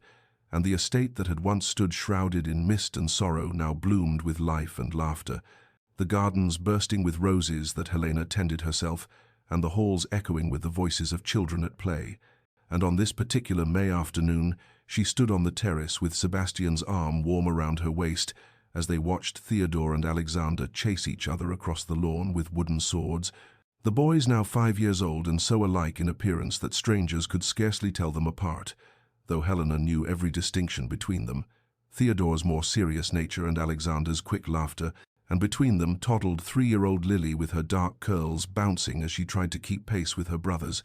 and the estate that had once stood shrouded in mist and sorrow now bloomed with life and laughter, the gardens bursting with roses that Helena tended herself, and the halls echoing with the voices of children at play. And on this particular May afternoon, she stood on the terrace with Sebastian's arm warm around her waist as they watched Theodore and Alexander chase each other across the lawn with wooden swords, the boys now 5 years old and so alike in appearance that strangers could scarcely tell them apart, though Helena knew every distinction between them, Theodore's more serious nature and Alexander's quick laughter, and between them toddled 3-year-old Lily with her dark curls bouncing as she tried to keep pace with her brothers,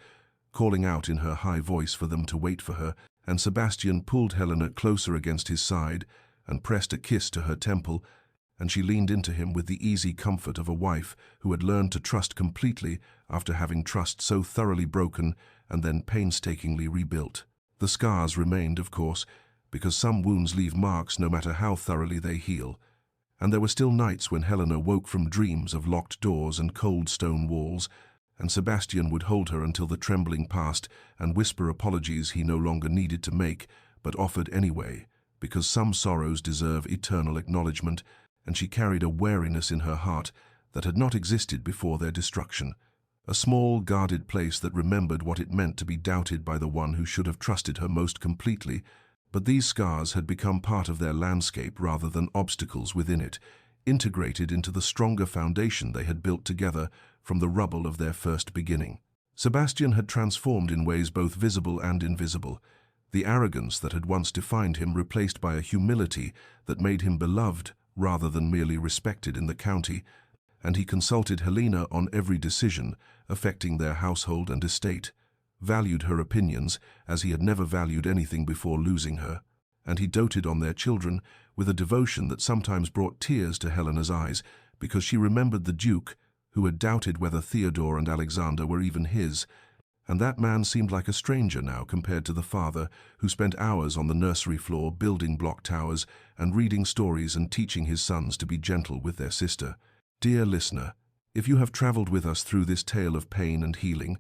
calling out in her high voice for them to wait for her, and Sebastian pulled Helena closer against his side and pressed a kiss to her temple, and she leaned into him with the easy comfort of a wife who had learned to trust completely after having trust so thoroughly broken and then painstakingly rebuilt. The scars remained, of course, because some wounds leave marks no matter how thoroughly they heal, and there were still nights when Helena woke from dreams of locked doors and cold stone walls, and Sebastian would hold her until the trembling passed and whisper apologies he no longer needed to make, but offered anyway, because some sorrows deserve eternal acknowledgement, and she carried a wariness in her heart that had not existed before their destruction, a small, guarded place that remembered what it meant to be doubted by the one who should have trusted her most completely. But these scars had become part of their landscape rather than obstacles within it, integrated into the stronger foundation they had built together from the rubble of their first beginning. Sebastian had transformed in ways both visible and invisible. the arrogance that had once defined him replaced by a humility that made him beloved rather than merely respected in the county, and he consulted Helena on every decision affecting their household and estate, valued her opinions as he had never valued anything before losing her, and he doted on their children with a devotion that sometimes brought tears to Helena's eyes because she remembered the Duke, who had doubted whether Theodore and Alexander were even his, and that man seemed like a stranger now compared to the father who spent hours on the nursery floor building block towers and reading stories and teaching his sons to be gentle with their sister. Dear listener, if you have traveled with us through this tale of pain and healing,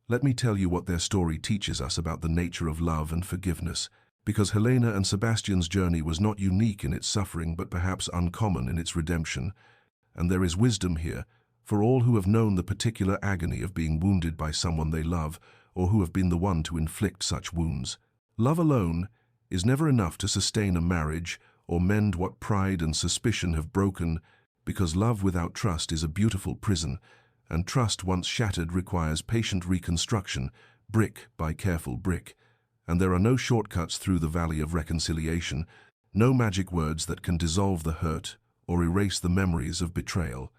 let me tell you what their story teaches us about the nature of love and forgiveness, because Helena and Sebastian's journey was not unique in its suffering but perhaps uncommon in its redemption, and there is wisdom here for all who have known the particular agony of being wounded by someone they love or who have been the one to inflict such wounds. Love alone is never enough to sustain a marriage or mend what pride and suspicion have broken, because love without trust is a beautiful prison, and trust once shattered requires patient reconstruction, brick by careful brick. And there are no shortcuts through the valley of reconciliation, no magic words that can dissolve the hurt or erase the memories of betrayal.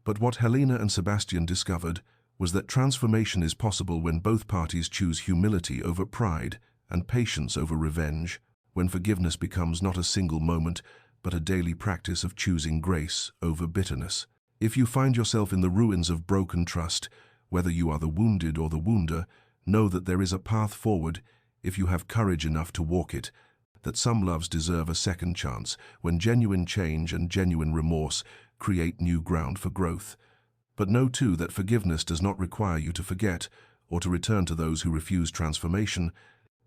But what Helena and Sebastian discovered was that transformation is possible when both parties choose humility over pride and patience over revenge, when forgiveness becomes not a single moment, but a daily practice of choosing grace over bitterness. If you find yourself in the ruins of broken trust, whether you are the wounded or the wounder, know that there is a path forward if you have courage enough to walk it, that some loves deserve a second chance, when genuine change and genuine remorse create new ground for growth. But know too that forgiveness does not require you to forget or to return to those who refuse transformation,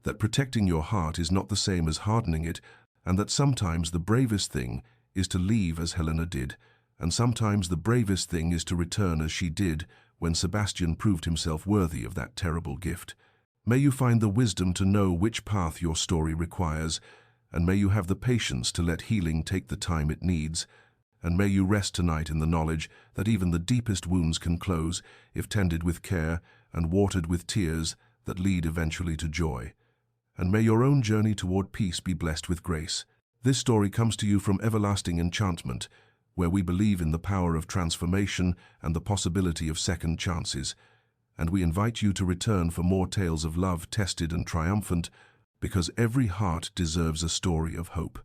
that protecting your heart is not the same as hardening it, and that sometimes the bravest thing is to leave as Helena did, and sometimes the bravest thing is to return as she did when Sebastian proved himself worthy of that terrible gift. May you find the wisdom to know which path your story requires, and may you have the patience to let healing take the time it needs, and may you rest tonight in the knowledge that even the deepest wounds can close if tended with care and watered with tears that lead eventually to joy. And may your own journey toward peace be blessed with grace. This story comes to you from Everlasting Enchantment, where we believe in the power of transformation and the possibility of second chances, and we invite you to return for more tales of love tested and triumphant, because every heart deserves a story of hope.